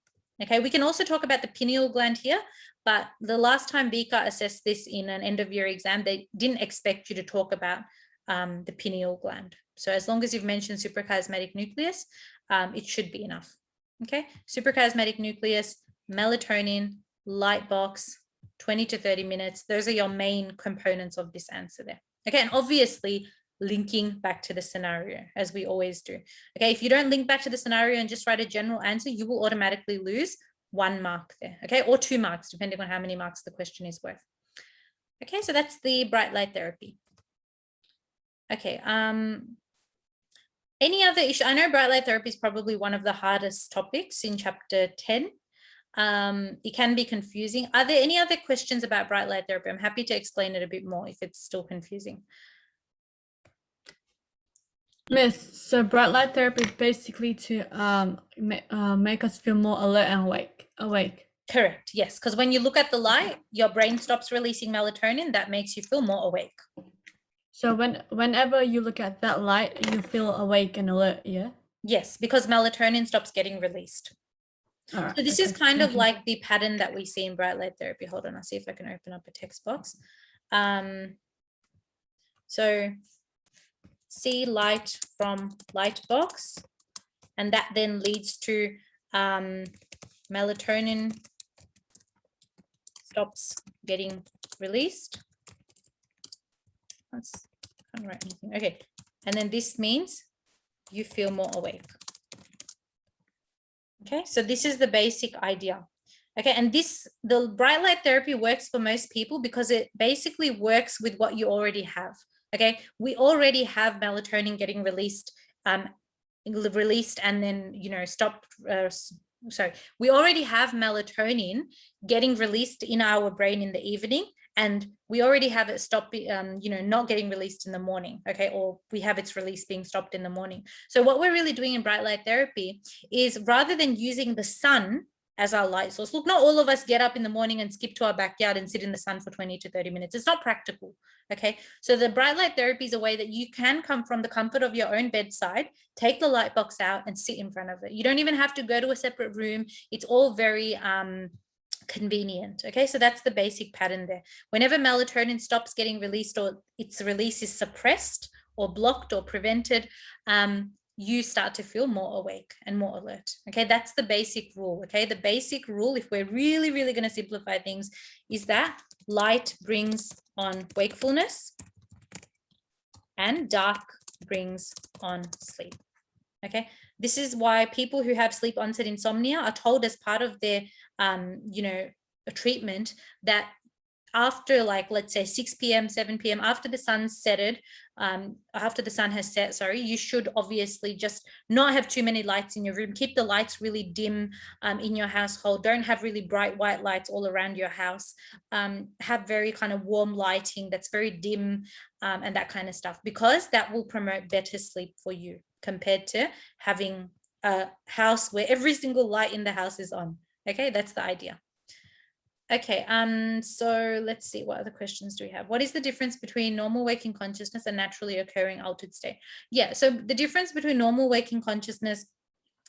[SPEAKER 1] Okay, we can also talk about the pineal gland here, but the last time Vika assessed this in an end of year exam, they didn't expect you to talk about the pineal gland. So as long as you've mentioned suprachiasmatic nucleus, it should be enough. Okay, suprachiasmatic nucleus, melatonin, light box, 20 to 30 minutes. Those are your main components of this answer there. Okay, and obviously linking back to the scenario, as we always do. Okay, if you don't link back to the scenario and just write a general answer, you will automatically lose 1 mark there, okay, or 2 marks, depending on how many marks the question is worth. Okay, so that's the bright light therapy. Okay, any other issue? I know bright light therapy is probably one of the hardest topics in chapter 10. It can be confusing. Are there any other questions about bright light therapy? I'm happy to explain it a bit more if it's still confusing.
[SPEAKER 5] Miss, so bright light therapy is basically to make us feel more alert and awake.
[SPEAKER 1] Correct, yes, because when you look at the light, your brain stops releasing melatonin. That makes you feel more awake.
[SPEAKER 5] So whenever you look at that light, you feel awake and alert, yeah?
[SPEAKER 1] Yes, because melatonin stops getting released.
[SPEAKER 5] All right,
[SPEAKER 1] So this
[SPEAKER 5] okay,
[SPEAKER 1] is kind
[SPEAKER 5] thank
[SPEAKER 1] of
[SPEAKER 5] you.
[SPEAKER 1] like the pattern that we see in bright light therapy. Hold on, I'll see if I can open up a text box. So see light from light box, and that then leads to melatonin stops getting released. Can't write anything. Okay, and then this means you feel more awake. Okay, so this is the basic idea. Okay, and the bright light therapy works for most people because it basically works with what you already have. Okay, we already have melatonin getting released and then, you know, stopped. Sorry, we already have melatonin getting released in our brain in the evening, and we already have it stop, you know, not getting released in the morning, okay, or we have its release being stopped in the morning. So what we're really doing in bright light therapy is, rather than using the sun as our light source, look, not all of us get up in the morning and skip to our backyard and sit in the sun for 20 to 30 minutes. It's not practical, okay? So the bright light therapy is a way that you can come from the comfort of your own bedside, take the light box out and sit in front of it. You don't even have to go to a separate room. It's all very convenient. Okay, so that's the basic pattern there. Whenever melatonin stops getting released, or its release is suppressed or blocked or prevented, you start to feel more awake and more alert. Okay, that's the basic rule. Okay, the basic rule, if we're really going to simplify things, is that light brings on wakefulness and dark brings on sleep. Okay, this is why people who have sleep onset insomnia are told as part of their you know, a treatment, that after, like, let's say 6 p.m., 7 p.m., after the sun's setted, after the sun has set, sorry, you should obviously just not have too many lights in your room. Keep the lights really dim in your household. Don't have really bright white lights all around your house. Have very kind of warm lighting that's very dim and that kind of stuff, because that will promote better sleep for you compared to having a house where every single light in the house is on. Okay, that's the idea. Okay, so let's see, what other questions do we have? What is the difference between normal waking consciousness and naturally occurring altered state? Yeah, so the difference between normal waking consciousness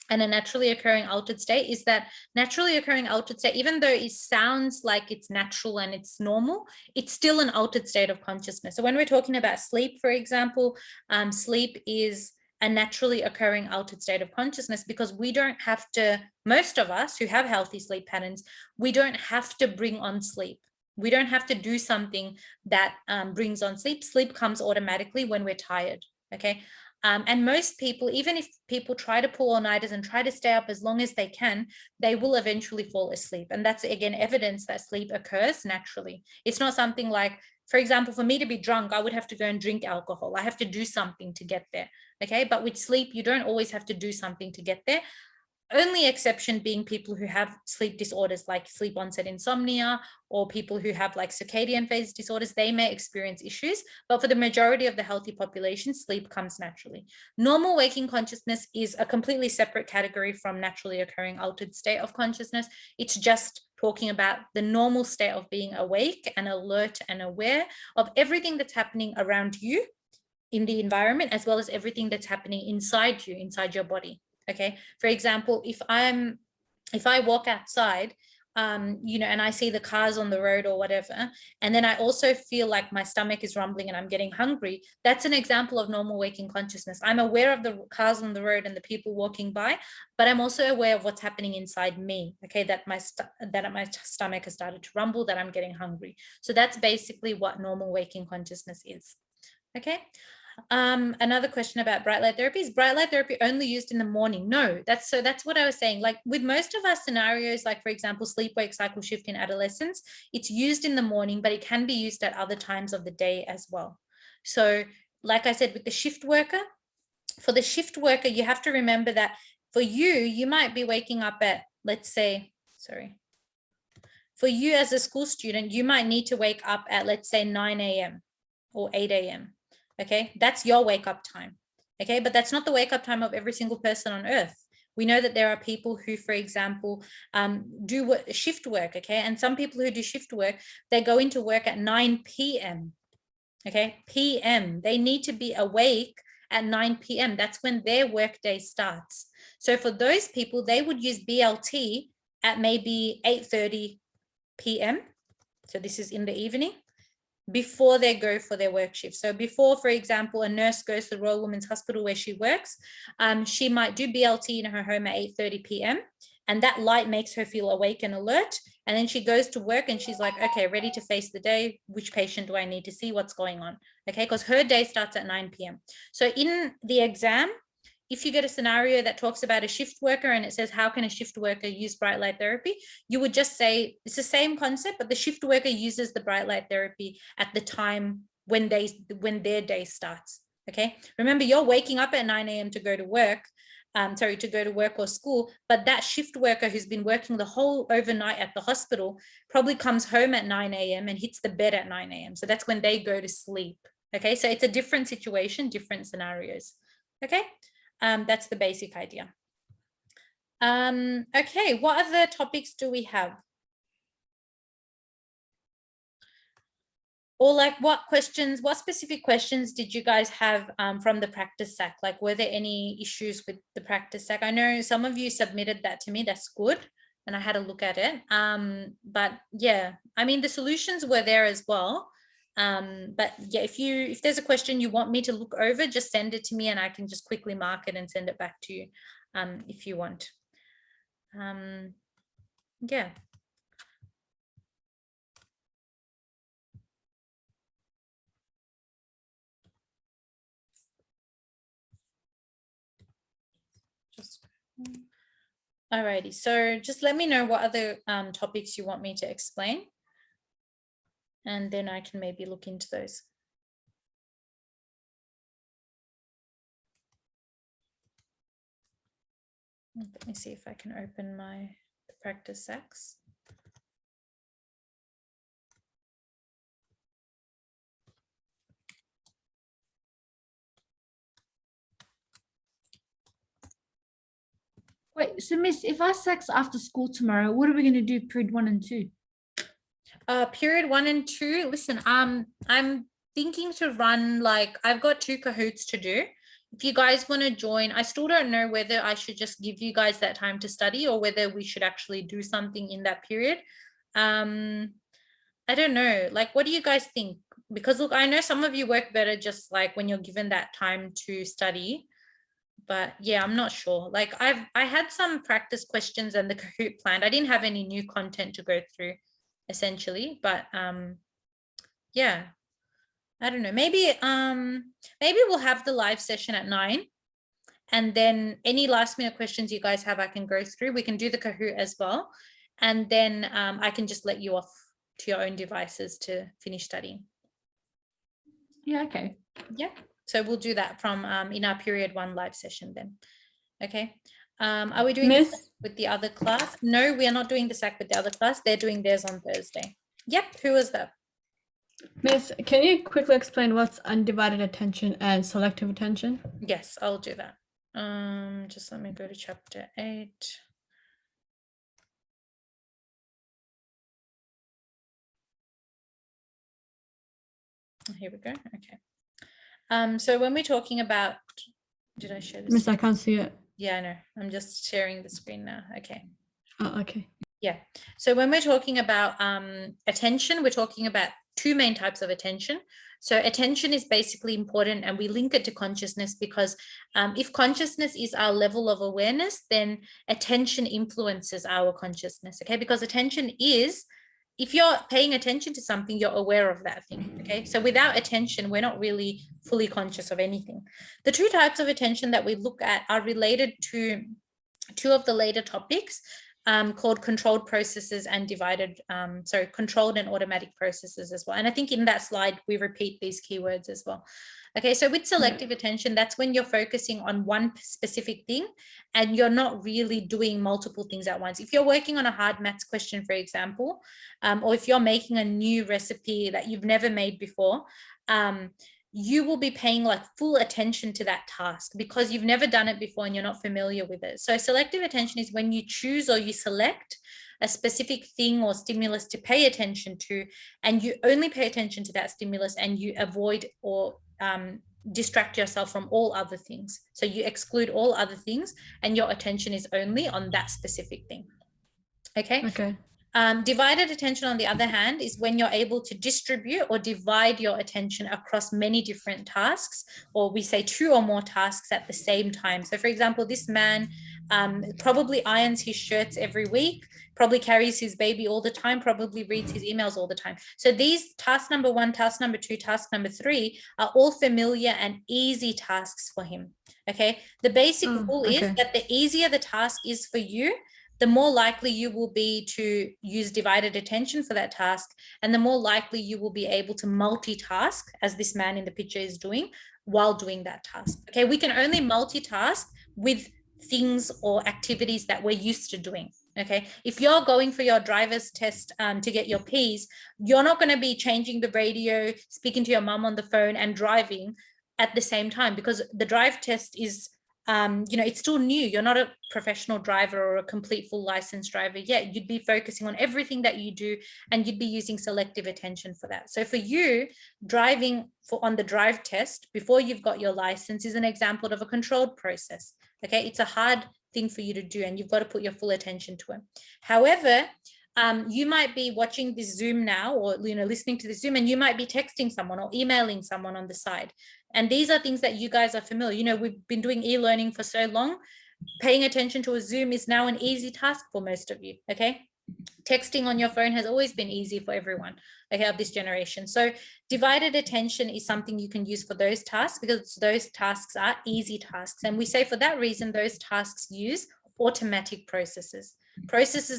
[SPEAKER 1] and a naturally occurring altered state is that naturally occurring altered state, even though it sounds like it's natural and it's normal, it's still an altered state of consciousness. So when we're talking about sleep, for example, sleep is a naturally occurring altered state of consciousness, because we don't have to, most of us who have healthy sleep patterns, we don't have to bring on sleep. We don't have to do something that brings on sleep. Sleep comes automatically when we're tired, okay? And most people, even if people try to pull all-nighters and try to stay up as long as they can, they will eventually fall asleep. And that's, again, evidence that sleep occurs naturally. It's not something like, for example, for me to be drunk, I would have to go and drink alcohol. I have to do something to get there. Okay. But with sleep, you don't always have to do something to get there. Only exception being people who have sleep disorders like sleep onset insomnia, or people who have like circadian phase disorders, they may experience issues. But for the majority of the healthy population, sleep comes naturally. Normal waking consciousness is a completely separate category from naturally occurring altered state of consciousness. It's just talking about the normal state of being awake and alert and aware of everything that's happening around you in the environment, as well as everything that's happening inside you, inside your body. Okay, for example, if I walk outside, you know, and I see the cars on the road or whatever, and then I also feel like my stomach is rumbling and I'm getting hungry, that's an example of normal waking consciousness. I'm aware of the cars on the road and the people walking by, but I'm also aware of what's happening inside me. Okay, that my stomach has started to rumble, that I'm getting hungry. So that's basically what normal waking consciousness is. Okay. Another question about bright light therapy: is bright light therapy only used in the morning? No, that's what I was saying. Like with most of our scenarios, like for example, sleep-wake cycle shift in adolescence, it's used in the morning, but it can be used at other times of the day as well. So like I said, with the shift worker, for the shift worker, you have to remember that for you might be waking up at, let's say, for you as a school student, you might need to wake up at, let's say, 9 a.m. or 8 a.m. Okay, that's your wake up time. Okay, but that's not the wake up time of every single person on earth. We know that there are people who, for example, do shift work. Okay, and some people who do shift work, they go into work at 9 p.m. Okay, p.m. They need to be awake at 9 p.m. That's when their work day starts. So for those people, they would use BLT at maybe 8:30 p.m. So this is in the evening, before they go for their work shift. So before, for example, a nurse goes to the Royal Women's Hospital where she works, she might do BLT in her home at 8:30 p.m. and that light makes her feel awake and alert. And then she goes to work and she's like, okay, ready to face the day. Which patient do I need to see? What's going on? Okay, because her day starts at 9 p.m. So in the exam, if you get a scenario that talks about a shift worker and it says, how can a shift worker use bright light therapy? You would just say, it's the same concept, but the shift worker uses the bright light therapy at the time when their day starts. Okay. Remember, you're waking up at 9 a.m. to go to work, to go to work or school, but that shift worker who's been working the whole overnight at the hospital probably comes home at 9 a.m. and hits the bed at 9 a.m. So that's when they go to sleep. Okay. So it's a different situation, different scenarios. Okay. That's the basic idea. Okay, what other topics do we have? Or like what specific questions did you guys have from the practice SAC? Like, were there any issues with the practice SAC? I know some of you submitted that to me, that's good. And I had a look at it. But yeah, I mean, the solutions were there as well. But yeah, if there's a question you want me to look over, just send it to me and I can just quickly mark it and send it back to you if you want. Yeah. Alrighty, so just let me know what other topics you want me to explain. And then I can maybe look into those. Let me see if I can open the practice SACs.
[SPEAKER 2] Wait, so Miss, if our SAC's after school tomorrow, what are we going to do period 1 and 2?
[SPEAKER 1] Period 1 and 2. Listen, I'm thinking to run, like, I've got 2 Kahoots to do. If you guys want to join, I still don't know whether I should just give you guys that time to study or whether we should actually do something in that period. I don't know. Like, what do you guys think? Because look, I know some of you work better just like when you're given that time to study. But yeah, I'm not sure. Like I had some practice questions and the Kahoot planned. I didn't have any new content to go through essentially, but yeah. I don't know, maybe we'll have the live session at 9. And then any last minute questions you guys have, I can go through. We can do the Kahoot as well. And then I can just let you off to your own devices to finish studying.
[SPEAKER 2] Yeah, okay.
[SPEAKER 1] Yeah. So we'll do that from in our period 1 live session then. Okay. Are we doing
[SPEAKER 5] Miss?
[SPEAKER 1] this with the other class? No, we are not doing the SAC with the other class. They're doing theirs on Thursday. Yep. Who was that?
[SPEAKER 5] Miss, can you quickly explain what's undivided attention and selective attention?
[SPEAKER 1] Yes, I'll do that. Just let me go to chapter 8. Here we go. Okay. So when we're talking about, did I share this?
[SPEAKER 5] Miss, I can't see it.
[SPEAKER 1] Yeah, I know. I'm just sharing the screen now. Okay.
[SPEAKER 5] Oh, okay.
[SPEAKER 1] Yeah. So when we're talking about attention, we're talking about 2 main types of attention. So attention is basically important, and we link it to consciousness because if consciousness is our level of awareness, then attention influences our consciousness. Okay. Because attention is, if you're paying attention to something, you're aware of that thing. Okay. So without attention, we're not really fully conscious of anything. The 2 types of attention that we look at are related to 2 of the later topics called controlled processes and controlled and automatic processes as well. And I think in that slide, we repeat these keywords as well. Okay, so with selective attention, that's when you're focusing on one specific thing and you're not really doing multiple things at once. If you're working on a hard maths question, for example, or if you're making a new recipe that you've never made before, you will be paying like full attention to that task because you've never done it before and you're not familiar with it. So selective attention is when you choose or you select a specific thing or stimulus to pay attention to, and you only pay attention to that stimulus and you avoid or distract yourself from all other things. So you exclude all other things and your attention is only on that specific thing. Okay.
[SPEAKER 5] Okay.
[SPEAKER 1] Divided attention, on the other hand, is when you're able to distribute or divide your attention across many different tasks, or we say 2 or more tasks at the same time. So for example, this man probably irons his shirts every week, probably carries his baby all the time, probably reads his emails all the time. So these task number 1, task number 2, task number 3 are all familiar and easy tasks for him. Okay. The basic rule is that the easier the task is for you, the more likely you will be to use divided attention for that task, and the more likely you will be able to multitask, as this man in the picture is doing, while doing that task. Okay, we can only multitask with things or activities that we're used to doing. Okay, if you're going for your driver's test to get your Ps, you're not going to be changing the radio, speaking to your mum on the phone, and driving at the same time, because the drive test is it's still new. You're not a professional driver or a complete full licensed driver yet. You'd be focusing on everything that you do, and you'd be using selective attention for that. So for you, driving on the drive test before you've got your license is an example of a controlled process. Okay, it's a hard thing for you to do, and you've got to put your full attention to it. However, you might be watching this Zoom now, or listening to the Zoom, and you might be texting someone or emailing someone on the side. And these are things that you guys are familiar. We've been doing e-learning for so long. Paying attention to a Zoom is now an easy task for most of you. Okay, texting on your phone has always been easy for everyone, okay, of this generation. So divided attention is something you can use for those tasks, because those tasks are easy tasks, and we say for that reason those tasks use automatic processes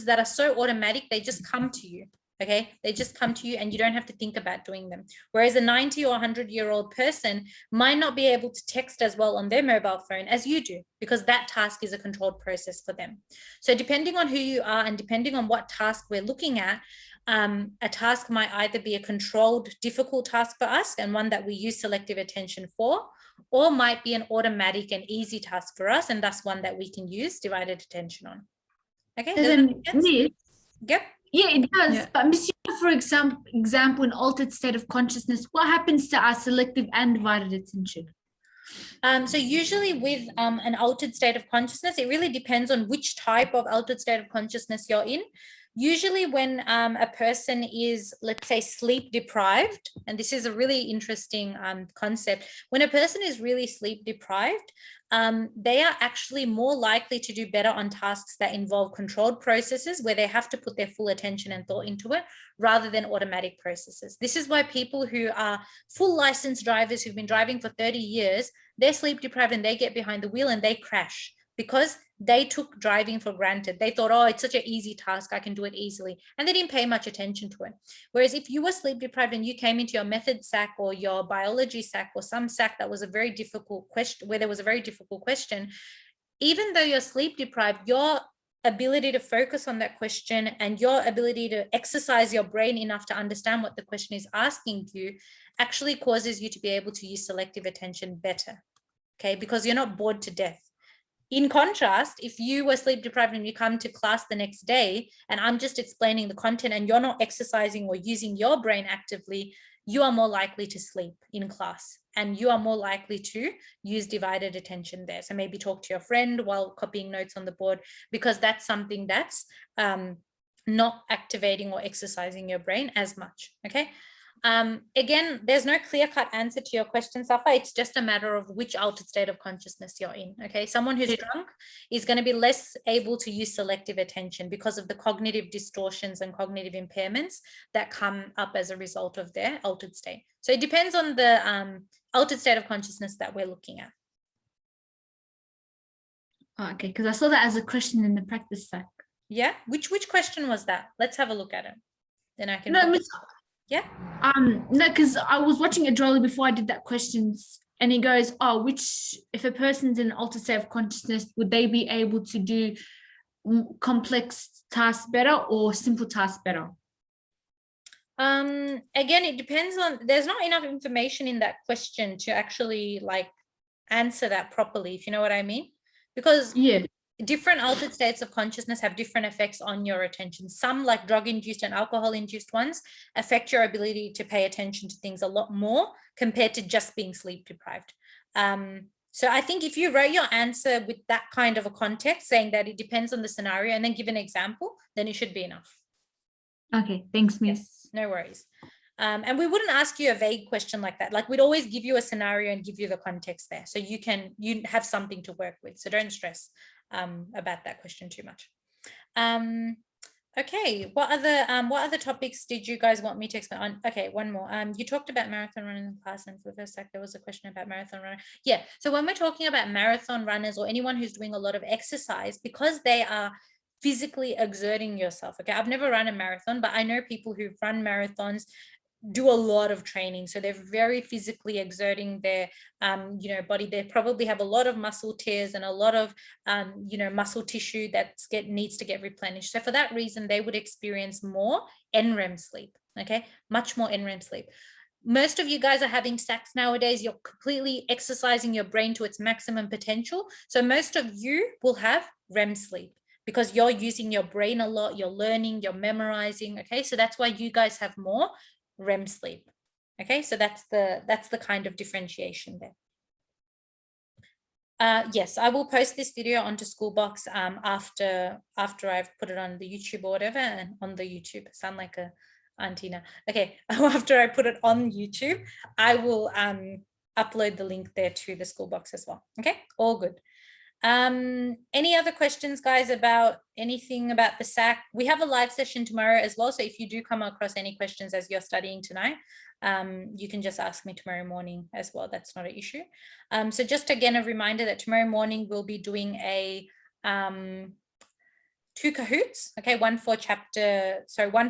[SPEAKER 1] that are so automatic they just come to you. Okay, they just come to you and you don't have to think about doing them. Whereas a 90 or 100-year-old person might not be able to text as well on their mobile phone as you do, because that task is a controlled process for them. So depending on who you are and depending on what task we're looking at, a task might either be a controlled, difficult task for us and one that we use selective attention for, or might be an automatic and easy task for us, and that's one that we can use divided attention on. Okay.
[SPEAKER 2] So then,
[SPEAKER 1] Yep.
[SPEAKER 2] Yeah, it does.
[SPEAKER 5] Yeah.
[SPEAKER 2] But Miss, for example, in altered state of consciousness, what happens to our selective and divided attention?
[SPEAKER 1] So usually with an altered state of consciousness, it really depends on which type of altered state of consciousness you're in. usually when a person is, let's say, sleep deprived, and this is a really interesting concept, when a person is really sleep deprived, they are actually more likely to do better on tasks that involve controlled processes where they have to put their full attention and thought into it rather than automatic processes. This is why people who are full licensed drivers who've been driving for 30 years, they're sleep deprived and they get behind the wheel and they crash because they took driving for granted. They thought, oh, it's such an easy task, I can do it easily. And they didn't pay much attention to it. Whereas if you were sleep deprived and you came into your method SAC or your biology SAC or some SAC that was a very difficult question, where there was a very difficult question, even though you're sleep deprived, your ability to focus on that question and your ability to exercise your brain enough to understand what the question is asking you actually causes you to be able to use selective attention better, okay? Because you're not bored to death. In contrast, if you were sleep deprived and you come to class the next day and I'm just explaining the content and you're not exercising or using your brain actively, you are more likely to sleep in class and you are more likely to use divided attention there. So maybe talk to your friend while copying notes on the board, because that's something that's not activating or exercising your brain as much, okay? Again, there's no clear-cut answer to your question, Safa. It's just a matter of which altered state of consciousness you're in, okay? Someone who's drunk is going to be less able to use selective attention because of the cognitive distortions and cognitive impairments that come up as a result of their altered state. So it depends on the altered state of consciousness that we're looking at.
[SPEAKER 2] Okay, because I saw that as a question in the practice SAC.
[SPEAKER 1] Yeah, which question was that? Let's have a look at it. Then I can.
[SPEAKER 2] No, Miss.
[SPEAKER 1] Yeah.
[SPEAKER 2] No, because I was watching a Jolie before I did that questions, and he goes, "Oh, if a person's in an altered state of consciousness, would they be able to do complex tasks better or simple tasks better?"
[SPEAKER 1] Again, it depends on. There's not enough information in that question to actually like answer that properly, if you know what I mean, because
[SPEAKER 2] yeah.
[SPEAKER 1] Different altered states of consciousness have different effects on your attention. Some, like drug-induced and alcohol-induced ones, affect your ability to pay attention to things a lot more compared to just being sleep deprived. So I think if you wrote your answer with that kind of a context, saying that it depends on the scenario and then give an example, then it should be enough.
[SPEAKER 2] Okay, thanks, Miss.
[SPEAKER 1] Yes, no worries. And we wouldn't ask you a vague question like that. Like we'd always give you a scenario and give you the context there. So you have something to work with. So don't stress about that question too much. Okay, what other topics did you guys want me to explain on? Okay, one more. You talked about marathon running in class, and for the first sec, there was a question about marathon running. Yeah, so when we're talking about marathon runners or anyone who's doing a lot of exercise, because they are physically exerting yourself. Okay, I've never run a marathon, but I know people who've run marathons do a lot of training, so they're very physically exerting their body. They probably have a lot of muscle tears and a lot of muscle tissue that needs to get replenished. So for that reason, they would experience more NREM sleep. Okay, much more NREM sleep. Most of you guys are having SACs nowadays. You're completely exercising your brain to its maximum potential. So most of you will have REM sleep because you're using your brain a lot, you're learning, you're memorizing. Okay, so that's why you guys have more REM sleep. Okay, so that's the kind of differentiation there. Yes, I will post this video onto Schoolbox after I've put it on the YouTube or whatever, and on the YouTube. I sound like a auntie now. Okay, after I put it on YouTube, I will upload the link there to the Schoolbox as well. Okay, all good. Any other questions, guys, about anything about the SAC? We have a live session tomorrow as well, so if you do come across any questions as you're studying tonight, you can just ask me tomorrow morning as well. That's not an issue. So just again a reminder that tomorrow morning we'll be doing a 2 Kahoots, okay, one for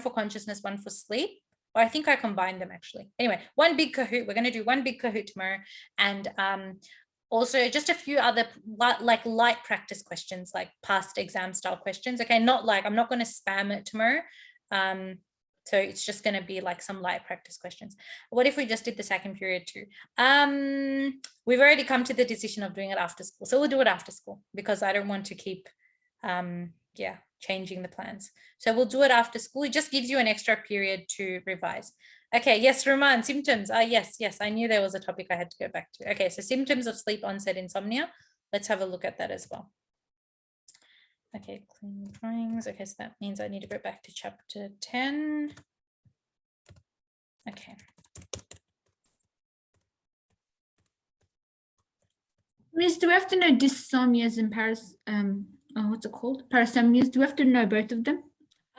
[SPEAKER 1] consciousness, one for sleep. Or I think I combined them actually. Anyway, one big Kahoot. We're going to do one big Kahoot tomorrow, and also just a few other like light practice questions, like past exam style questions. Okay, not like, I'm not going to spam it tomorrow. So it's just going to be like some light practice questions. What if we just did the second period too? We've already come to the decision of doing it after school. So we'll do it after school because I don't want to keep, changing the plans. So we'll do it after school. It just gives you an extra period to revise. Okay, yes, Roman, symptoms. Yes, I knew there was a topic I had to go back to. Okay, so symptoms of sleep onset insomnia. Let's have a look at that as well. Okay, clean drawings. Okay, so that means I need to go back to chapter 10. Okay.
[SPEAKER 2] Miss, do we have to know dysomnias and what's it called? Parasomnias. Do we have to know both of them?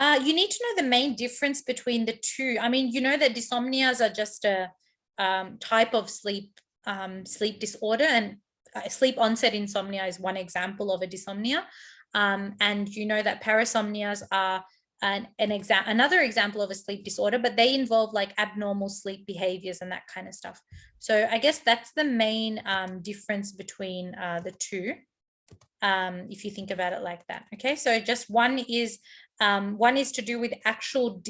[SPEAKER 1] You need to know the main difference between the two. I mean, you know that dysomnias are just a type of sleep disorder, and sleep onset insomnia is one example of a dysomnia. And you know that parasomnias are another example of a sleep disorder, but they involve like abnormal sleep behaviors and that kind of stuff. So I guess that's the main difference between the two, if you think about it like that. Okay, so just one is to do with actual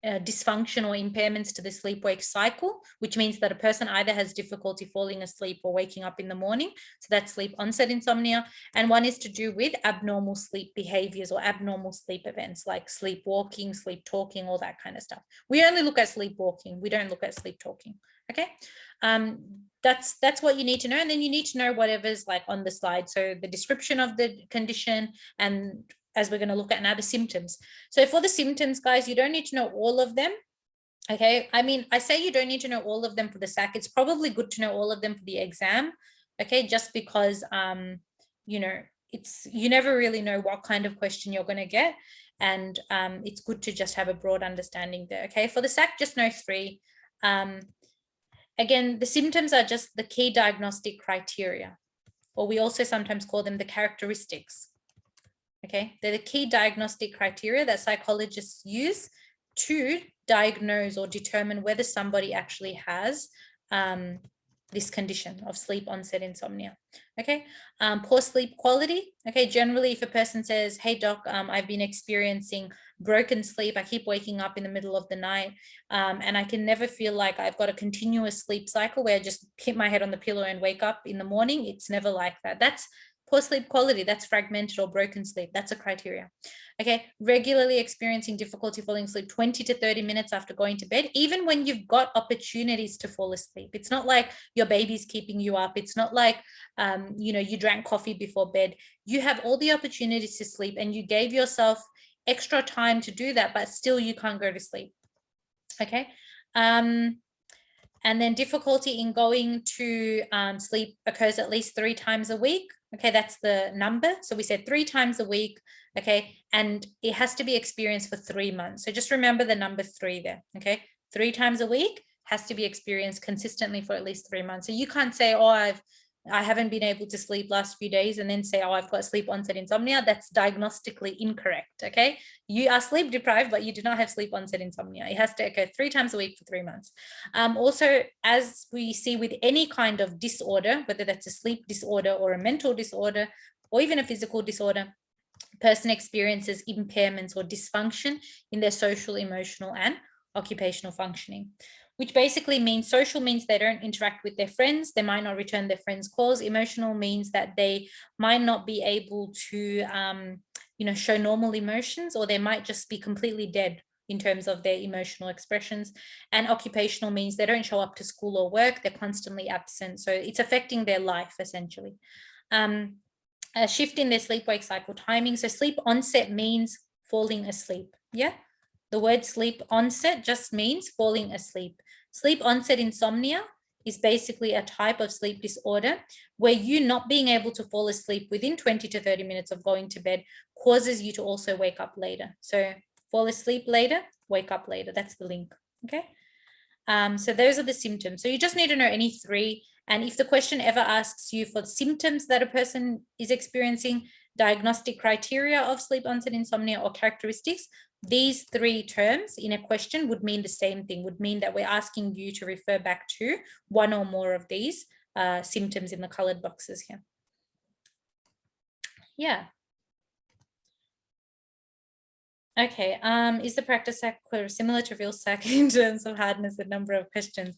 [SPEAKER 1] dysfunction or impairments to the sleep-wake cycle, which means that a person either has difficulty falling asleep or waking up in the morning. So that's sleep onset insomnia. And one is to do with abnormal sleep behaviors or abnormal sleep events like sleepwalking, sleep talking, all that kind of stuff. We only look at sleepwalking. We don't look at sleep talking. Okay. That's what you need to know. And then you need to know whatever's like on the slide. So the description of the condition, and as we're going to look at now, the symptoms. So for the symptoms, guys, you don't need to know all of them. Okay. I mean, I say you don't need to know all of them for the SAC. It's probably good to know all of them for the exam. Okay. Just because, you know, you never really know what kind of question you're going to get. And it's good to just have a broad understanding there. Okay. For the SAC, just know 3. Again, the symptoms are just the key diagnostic criteria, or we also sometimes call them the characteristics. Okay, they're the key diagnostic criteria that psychologists use to diagnose or determine whether somebody actually has this condition of sleep onset insomnia. Okay, poor sleep quality. Okay, generally if a person says, hey doc, I've been experiencing broken sleep, I keep waking up in the middle of the night, and I can never feel like I've got a continuous sleep cycle where I just hit my head on the pillow and wake up in the morning. It's never like that. That's poor sleep quality. That's fragmented or broken sleep. That's a criteria. Okay, regularly experiencing difficulty falling asleep 20 to 30 minutes after going to bed, even when you've got opportunities to fall asleep. It's not like your baby's keeping you up. It's not like, you know, you drank coffee before bed. You have all the opportunities to sleep and you gave yourself extra time to do that, but still you can't go to sleep. Okay. And then difficulty in going to sleep occurs at least 3 times a week. Okay, that's the number. So we said 3 times a week. Okay, and it has to be experienced for 3 months. So just remember the number 3 there. Okay, 3 times a week has to be experienced consistently for at least 3 months. So you can't say, oh, I haven't been able to sleep last few days and then say, oh, I've got sleep onset insomnia. That's diagnostically incorrect. Okay, you are sleep deprived, but you do not have sleep onset insomnia. It has to occur 3 times a week for 3 months. Also, as we see with any kind of disorder, whether that's a sleep disorder or a mental disorder or even a physical disorder, person experiences impairments or dysfunction in their social, emotional, and occupational functioning, which basically means social means they don't interact with their friends, they might not return their friends' calls. Emotional means that they might not be able to, you know, show normal emotions, or they might just be completely dead in terms of their emotional expressions. And occupational means they don't show up to school or work, they're constantly absent. So it's affecting their life essentially. A shift in their sleep-wake cycle timing. So sleep onset means falling asleep. Yeah. The word sleep onset just means falling asleep. Sleep onset insomnia is basically a type of sleep disorder where you not being able to fall asleep within 20 to 30 minutes of going to bed causes you to also wake up later. So fall asleep later, wake up later. That's the link. Okay. So those are the symptoms. So you just need to know any 3. And if the question ever asks you for symptoms that a person is experiencing, diagnostic criteria of sleep onset insomnia, or characteristics, these 3 terms in a question would mean the same thing, would mean that we're asking you to refer back to one or more of these symptoms in the colored boxes here. Yeah. Okay, is the practice SAC similar to real SAC in terms of hardness and number of questions?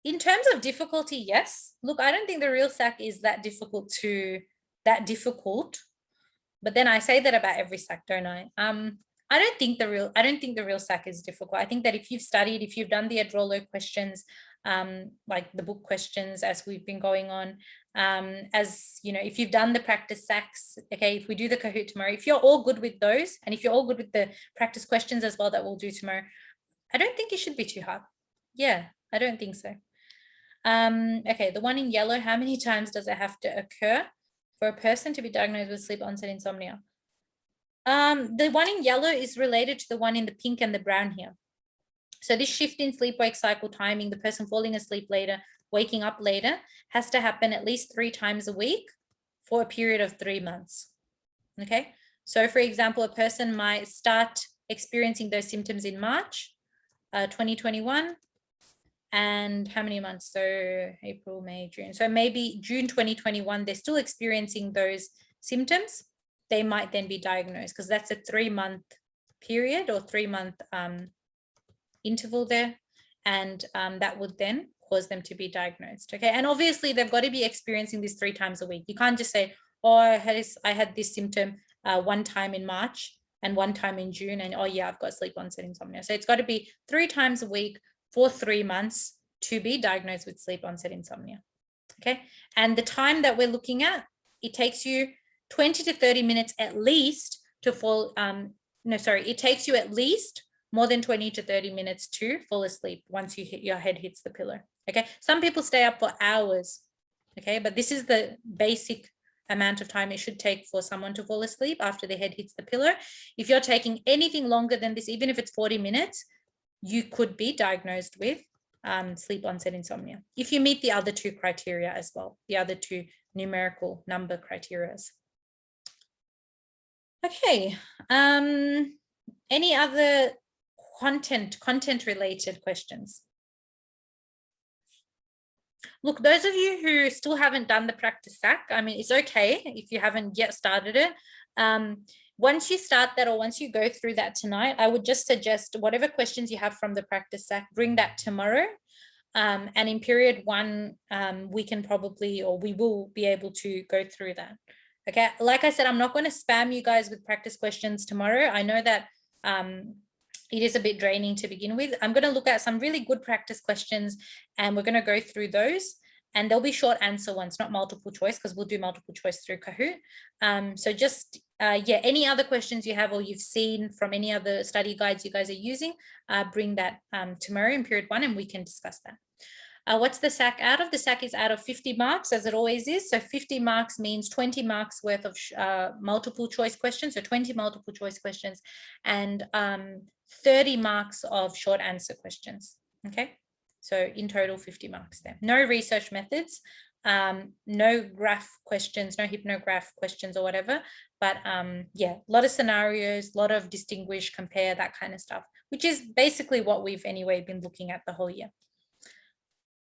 [SPEAKER 1] In terms of difficulty, yes. Look, I don't think the real SAC is that difficult, but then I say that about every SAC, don't I? I don't think the real SAC is difficult. I think that if you've studied, if you've done the Adrolo questions, like the book questions as we've been going on. As you know, if you've done the practice SACs, okay, if we do the Kahoot tomorrow, if you're all good with those, and if you're all good with the practice questions as well that we'll do tomorrow, I don't think it should be too hard. Yeah, I don't think so. Okay, the one in yellow, how many times does it have to occur for a person to be diagnosed with sleep onset insomnia? The one in yellow is related to the one in the pink and the brown here. So this shift in sleep-wake cycle timing, the person falling asleep later, waking up later, has to happen at least 3 times a week for a period of 3 months. Okay, so for example, a person might start experiencing those symptoms in March 2021. And how many months? So April, May, June. So maybe June 2021, they're still experiencing those symptoms. They might then be diagnosed because that's a 3-month period or 3-month interval there. And that would then cause them to be diagnosed. Okay. And obviously they've got to be experiencing this 3 times a week. You can't just say, oh, I had this symptom 1 time in March and 1 time in June. And oh yeah, I've got sleep onset insomnia. So it's got to be 3 times a week for 3 months to be diagnosed with sleep onset insomnia. Okay. And the time that we're looking at, it takes you 20 to 30 minutes at least to fall. It takes you at least more than 20 to 30 minutes to fall asleep once your head hits the pillow. Okay. Some people stay up for hours. Okay. But this is the basic amount of time it should take for someone to fall asleep after their head hits the pillow. If you're taking anything longer than this, even if it's 40 minutes, you could be diagnosed with sleep onset insomnia if you meet the other 2 criteria as well, the other 2 numerical number criteria. Okay, any other content related questions? Look, those of you who still haven't done the practice SAC, I mean, it's okay if you haven't yet started it. Once you start that or once you go through that tonight, I would just suggest whatever questions you have from the practice SAC, bring that tomorrow. And in period 1, we can probably, or we will be able to go through that. Okay, like I said, I'm not going to spam you guys with practice questions tomorrow. I know that it is a bit draining to begin with. I'm going to look at some really good practice questions and we're going to go through those. And there'll be short answer ones, not multiple choice, because we'll do multiple choice through Kahoot. So just, any other questions you have or you've seen from any other study guides you guys are using, bring that tomorrow in period 1 and we can discuss that. What's the SAC out of? The SAC is out of 50 marks, as it always is. So 50 marks means 20 marks worth of multiple choice questions, so 20 multiple choice questions, and 30 marks of short answer questions. Okay. So in total, 50 marks there. No research methods, no graph questions, no hypnograph questions or whatever. But yeah, a lot of scenarios, a lot of distinguish, compare, that kind of stuff, which is basically what we've anyway been looking at the whole year.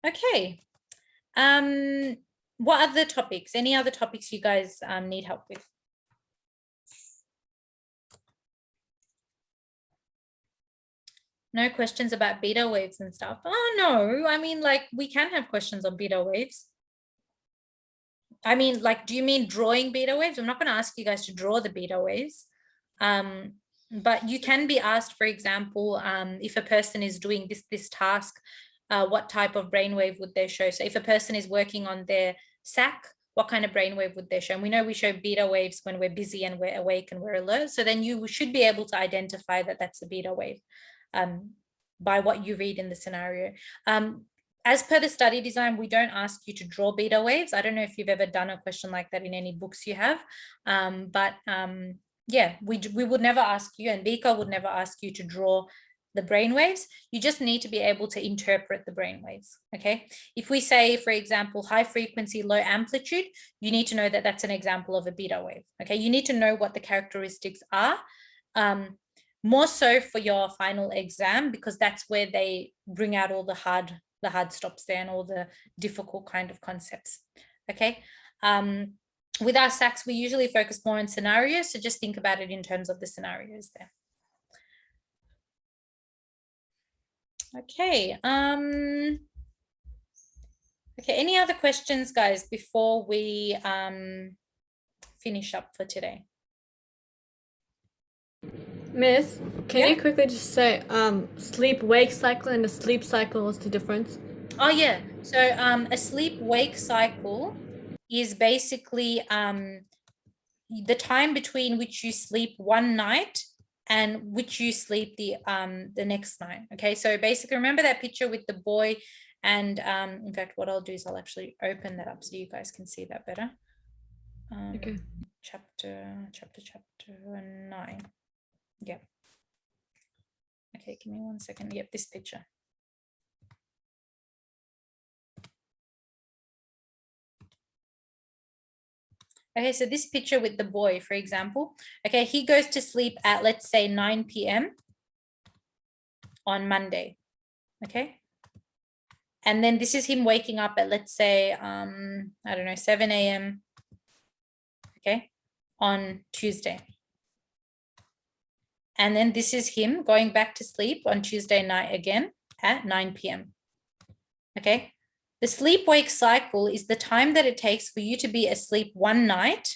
[SPEAKER 1] Okay. What other topics? Any other topics you guys need help with? No questions about beta waves and stuff. Oh, no. I mean, like, we can have questions on beta waves. I mean, like, do you mean drawing beta waves? I'm not going to ask you guys to draw the beta waves. But you can be asked, for example, if a person is doing this task, what type of brainwave would they show? So if a person is working on their SAC, what kind of brainwave would they show? And we know we show beta waves when we're busy and we're awake and we're alert. So then you should be able to identify that that's a beta wave. By what you read in the scenario. As per the study design, we don't ask you to draw beta waves. I don't know if you've ever done a question like that in any books you have, yeah, we would never ask you, and Vika would never ask you to draw the brain waves. You just need to be able to interpret the brain waves. Okay. If we say, for example, high frequency, low amplitude, you need to know that that's an example of a beta wave. Okay. You need to know what the characteristics are. More so for your final exam, because that's where they bring out all the hard stops there and all the difficult kind of concepts. Okay. With our SACs, we usually focus more on scenarios. So just think about it in terms of the scenarios there. Okay. Okay. Any other questions, guys, before we finish up for today?
[SPEAKER 5] Miss, can you quickly just say sleep-wake cycle and the sleep cycle, what's the difference?
[SPEAKER 1] Oh yeah. So a sleep-wake cycle is basically the time between which you sleep one night and which you sleep the next night. Okay. So basically remember that picture with the boy, and in fact what I'll do is I'll actually open that up so you guys can see that better.
[SPEAKER 5] Okay.
[SPEAKER 1] Chapter 9. Yep. Okay, give me 1 second. Yep, this picture. Okay, so this picture with the boy, for example, okay, he goes to sleep at, let's say, 9 p.m. on Monday, okay? And then this is him waking up at, let's say, I don't know, 7 a.m., okay, on Tuesday. And then this is him going back to sleep on Tuesday night again at 9 p.m., okay? The sleep-wake cycle is the time that it takes for you to be asleep one night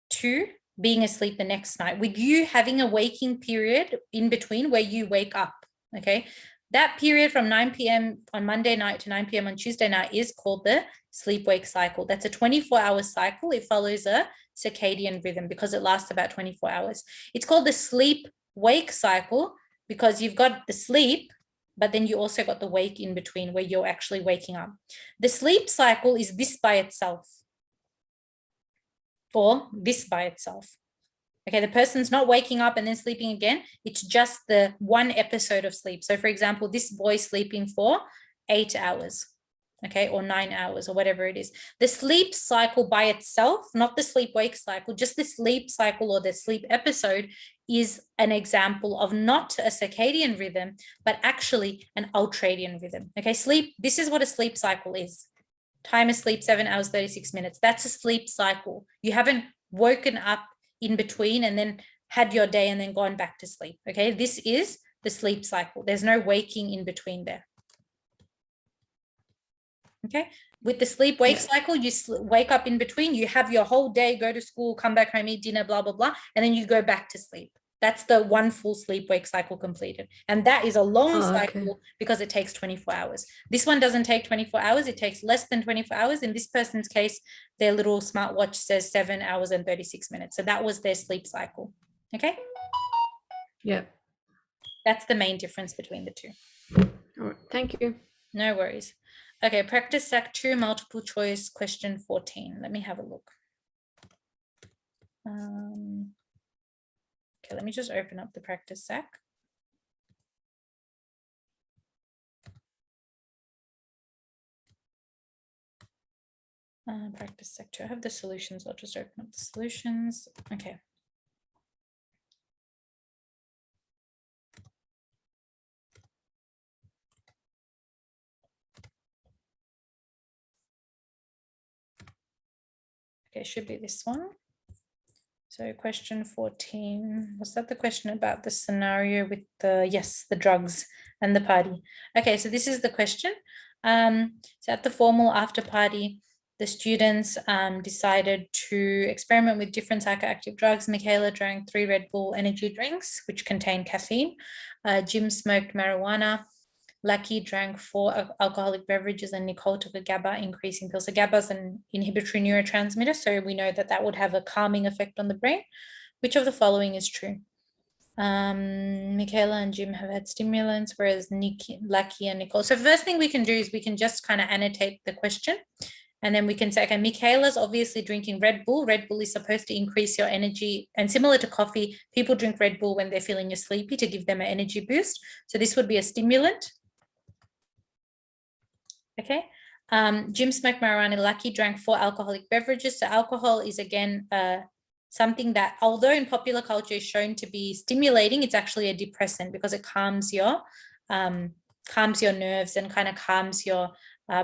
[SPEAKER 1] to being asleep the next night, with you having a waking period in between where you wake up, okay? That period from 9 p.m. on Monday night to 9 p.m. on Tuesday night is called the sleep-wake cycle. That's a 24-hour cycle. It follows a circadian rhythm because it lasts about 24 hours. It's called the sleep-wake cycle because you've got the sleep, but then you also got the wake in between where you're actually waking up. The sleep cycle is this by itself, or this by itself. Okay, the person's not waking up and then sleeping again. It's just the one episode of sleep. So for example, this boy sleeping for 8 hours, okay, or 9 hours or whatever it is. The sleep cycle by itself, not the sleep-wake cycle, just the sleep cycle or the sleep episode is an example of not a circadian rhythm, but actually an ultradian rhythm. Okay, sleep, this is what a sleep cycle is. Time asleep, 7 hours, 36 minutes. That's a sleep cycle. You haven't woken up in between and then had your day and then gone back to sleep. Okay, this is the sleep cycle. There's no waking in between there. Okay, with the sleep-wake cycle, you wake up in between, you have your whole day, go to school, come back home, eat dinner, blah, blah, blah, and then you go back to sleep. That's the one full sleep-wake cycle completed. And that is a long cycle because it takes 24 hours. This one doesn't take 24 hours. It takes less than 24 hours. In this person's case, their little smartwatch says 7 hours and 36 minutes. So that was their sleep cycle. Okay?
[SPEAKER 5] Yeah.
[SPEAKER 1] That's the main difference between the two.
[SPEAKER 5] All right. Thank you.
[SPEAKER 1] No worries. Okay, practice SAC 2, multiple choice, question 14. Let me have a look. Okay, let me just open up the practice SAC. Practice SAC 2, I have the solutions. I'll just open up the solutions. Okay. Okay, it should be this one. So question 14, was that the question about the scenario with the, yes, the drugs and the party? Okay, so this is the question. So at the formal after party, the students decided to experiment with different psychoactive drugs. Michaela drank 3 Red Bull energy drinks, which contain caffeine. Jim smoked marijuana. Lucky drank 4 alcoholic beverages, and Nicole took a GABA increasing pill. So GABA is an inhibitory neurotransmitter, so we know that that would have a calming effect on the brain. Which of the following is true? Michaela and Jim have had stimulants, whereas Lucky and Nicole. So first thing we can do is we can just kind of annotate the question, and then we can say, okay, Michaela's obviously drinking Red Bull. Red Bull is supposed to increase your energy, and similar to coffee, people drink Red Bull when they're feeling sleepy to give them an energy boost. So this would be a stimulant. Okay, Jim smoked marijuana. Lucky drank 4 alcoholic beverages. So alcohol is again something that, although in popular culture is shown to be stimulating, it's actually a depressant because it calms your nerves and kind of calms your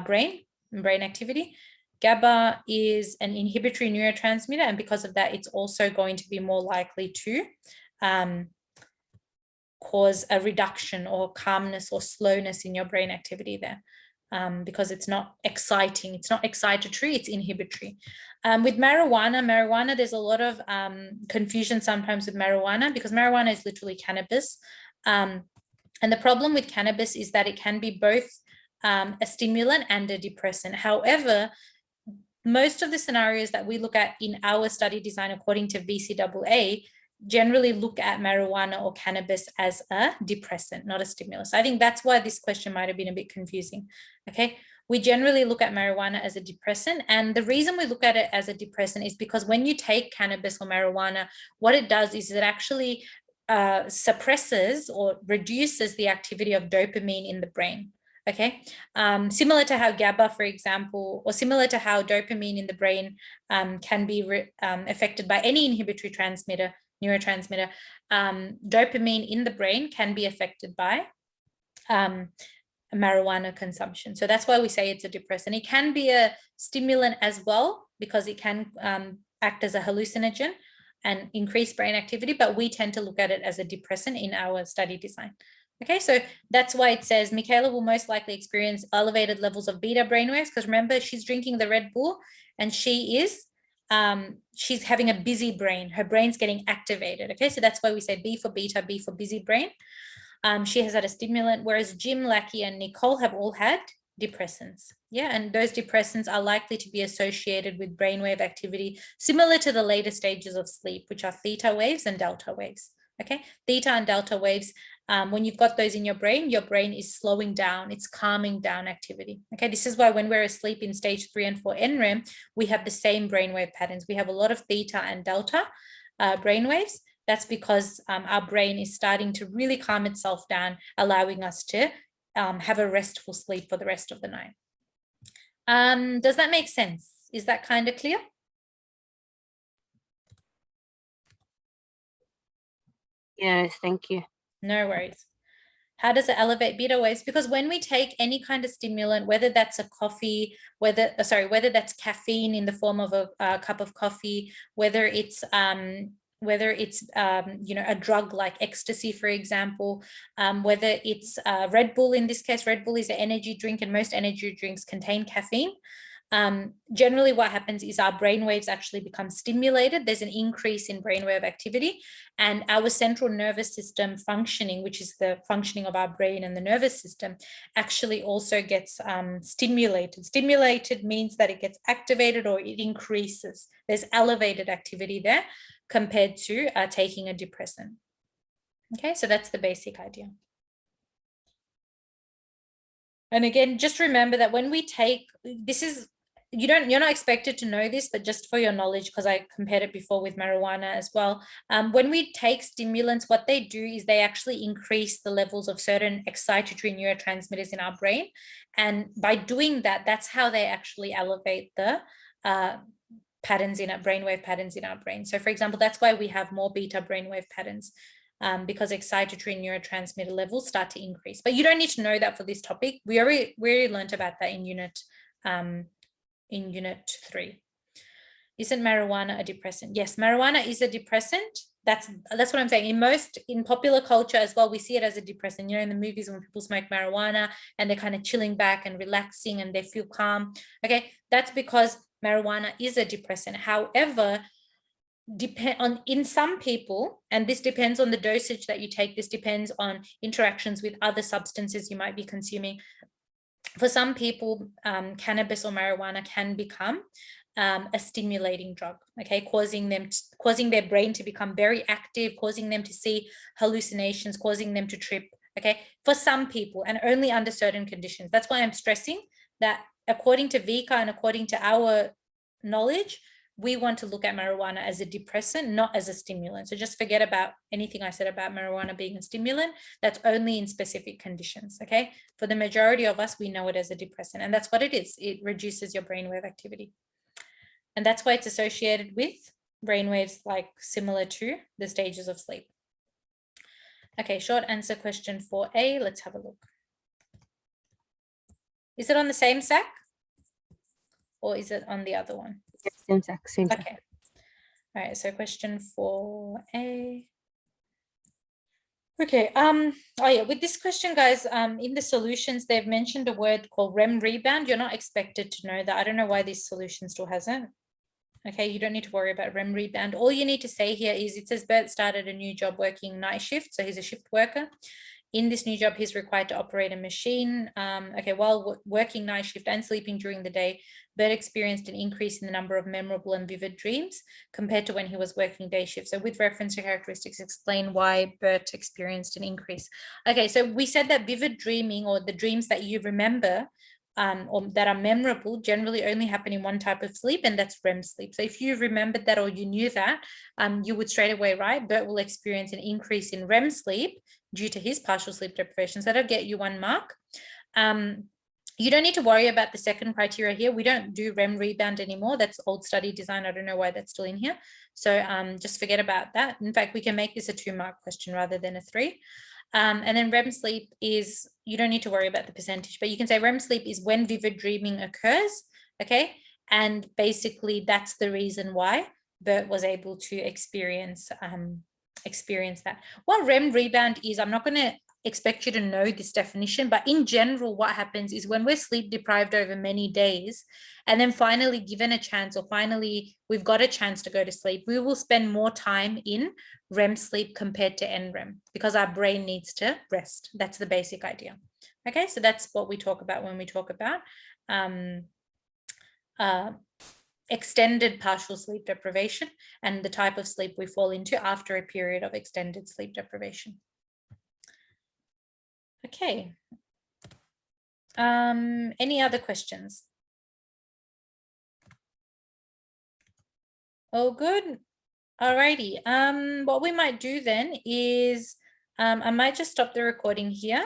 [SPEAKER 1] brain activity. GABA is an inhibitory neurotransmitter, and because of that, it's also going to be more likely to cause a reduction or calmness or slowness in your brain activity there. Because it's not exciting, it's not excitatory, it's inhibitory. With marijuana, there's a lot of confusion sometimes with marijuana because marijuana is literally cannabis. And the problem with cannabis is that it can be both a stimulant and a depressant. However, most of the scenarios that we look at in our study design according to VCAA generally look at marijuana or cannabis as a depressant, not a stimulus. I think that's why this question might have been a bit confusing. Okay, we generally look at marijuana as a depressant, and the reason we look at it as a depressant is because when you take cannabis or marijuana, what it does is it actually suppresses or reduces the activity of dopamine in the brain. Okay, similar to how GABA, for example, or similar to how dopamine in the brain can be affected by any inhibitory neurotransmitter, dopamine in the brain can be affected by marijuana consumption. So that's why we say it's a depressant. It can be a stimulant as well because it can act as a hallucinogen and increase brain activity, but we tend to look at it as a depressant in our study design. Okay, so that's why it says Michaela will most likely experience elevated levels of beta brainwaves, because remember, she's drinking the Red Bull and she's having a busy brain. Her brain's getting activated. Okay, so that's why we say B for beta, B for busy brain. She has had a stimulant, whereas Jim, Lackey, and Nicole have all had depressants. Yeah, and those depressants are likely to be associated with brainwave activity similar to the later stages of sleep, which are theta waves and delta waves. Okay, theta and delta waves, when you've got those in your brain is slowing down, it's calming down activity. Okay, this is why when we're asleep in stage 3 and 4 NREM, we have the same brainwave patterns. We have a lot of theta and delta brainwaves. That's because our brain is starting to really calm itself down, allowing us to have a restful sleep for the rest of the night. Does that make sense? Is that kind of clear?
[SPEAKER 7] Yes, thank you.
[SPEAKER 1] No worries. How does it elevate beta waves? Because when we take any kind of stimulant, whether that's a coffee, whether that's caffeine in the form of a cup of coffee, whether it's you know, a drug like ecstasy, for example, whether it's Red Bull, in this case, Red Bull is an energy drink, and most energy drinks contain caffeine. Generally what happens is our brain waves actually become stimulated. There's an increase in brainwave activity, and our central nervous system functioning, which is the functioning of our brain and the nervous system, actually also gets stimulated. Stimulated means that it gets activated or it increases. There's elevated activity there compared to taking a depressant. Okay, so that's the basic idea. And again, just remember that when we take, this is, you're not expected to know this, but just for your knowledge, because I compared it before with marijuana as well. When we take stimulants, what they do is they actually increase the levels of certain excitatory neurotransmitters in our brain. And by doing that, that's how they actually elevate the patterns in our brainwave patterns in our brain. So for example, that's why we have more beta brainwave patterns, because excitatory neurotransmitter levels start to increase. But you don't need to know that for this topic. We already learned about that in unit 3. Isn't marijuana a depressant? Yes, marijuana is a depressant. That's what I'm saying. In popular culture as well, we see it as a depressant. You know, in the movies when people smoke marijuana and they're kind of chilling back and relaxing and they feel calm. Okay, that's because marijuana is a depressant. However, in some people, and this depends on the dosage that you take, this depends on interactions with other substances you might be consuming. For some people, cannabis or marijuana can become a stimulating drug, okay, causing their brain to become very active, causing them to see hallucinations, causing them to trip, okay, for some people, and only under certain conditions. That's why I'm stressing that according to VICA and according to our knowledge, we want to look at marijuana as a depressant, not as a stimulant. So just forget about anything I said about marijuana being a stimulant. That's only in specific conditions, okay? For the majority of us, we know it as a depressant, and that's what it is. It reduces your brainwave activity. And that's why it's associated with brainwaves like similar to the stages of sleep. Okay, short answer question 4A. Let's have a look. Is it on the same SAC? Or is it on the other one?
[SPEAKER 7] Same SAC, same SAC.
[SPEAKER 1] Okay. All right, so question 4A. Okay, oh yeah, with this question, guys, in the solutions, they've mentioned a word called REM rebound. You're not expected to know that. I don't know why this solution still hasn't. Okay, you don't need to worry about REM rebound. All you need to say here is, it says Bert started a new job working night shift, so he's a shift worker. In this new job, he's required to operate a machine. Okay, while working night shift and sleeping during the day, Bert experienced an increase in the number of memorable and vivid dreams compared to when he was working day shift. So with reference to characteristics, explain why Bert experienced an increase. Okay, so we said that vivid dreaming, or the dreams that you remember or that are memorable, generally only happen in one type of sleep, and that's REM sleep. So if you remembered that or you knew that, you would straight away write Bert will experience an increase in REM sleep due to his partial sleep deprivation. So that'll get you 1 mark. You don't need to worry about the second criteria here. We don't do REM rebound anymore. That's old study design. I don't know why that's still in here. So just forget about that. In fact, we can make this a 2-mark question rather than a 3. And then REM sleep is, you don't need to worry about the percentage, but you can say REM sleep is when vivid dreaming occurs, okay? And basically that's the reason why Bert was able to experience that. What REM rebound is, I'm not going to expect you to know this definition, but in general, what happens is when we're sleep deprived over many days and then finally given a chance, or finally we've got a chance to go to sleep, we will spend more time in REM sleep compared to NREM because our brain needs to rest. That's the basic idea. Okay, so that's what we talk about when we talk about extended partial sleep deprivation and the type of sleep we fall into after a period of extended sleep deprivation. Okay. Any other questions? Oh, good. Alrighty. What we might do then is I might just stop the recording here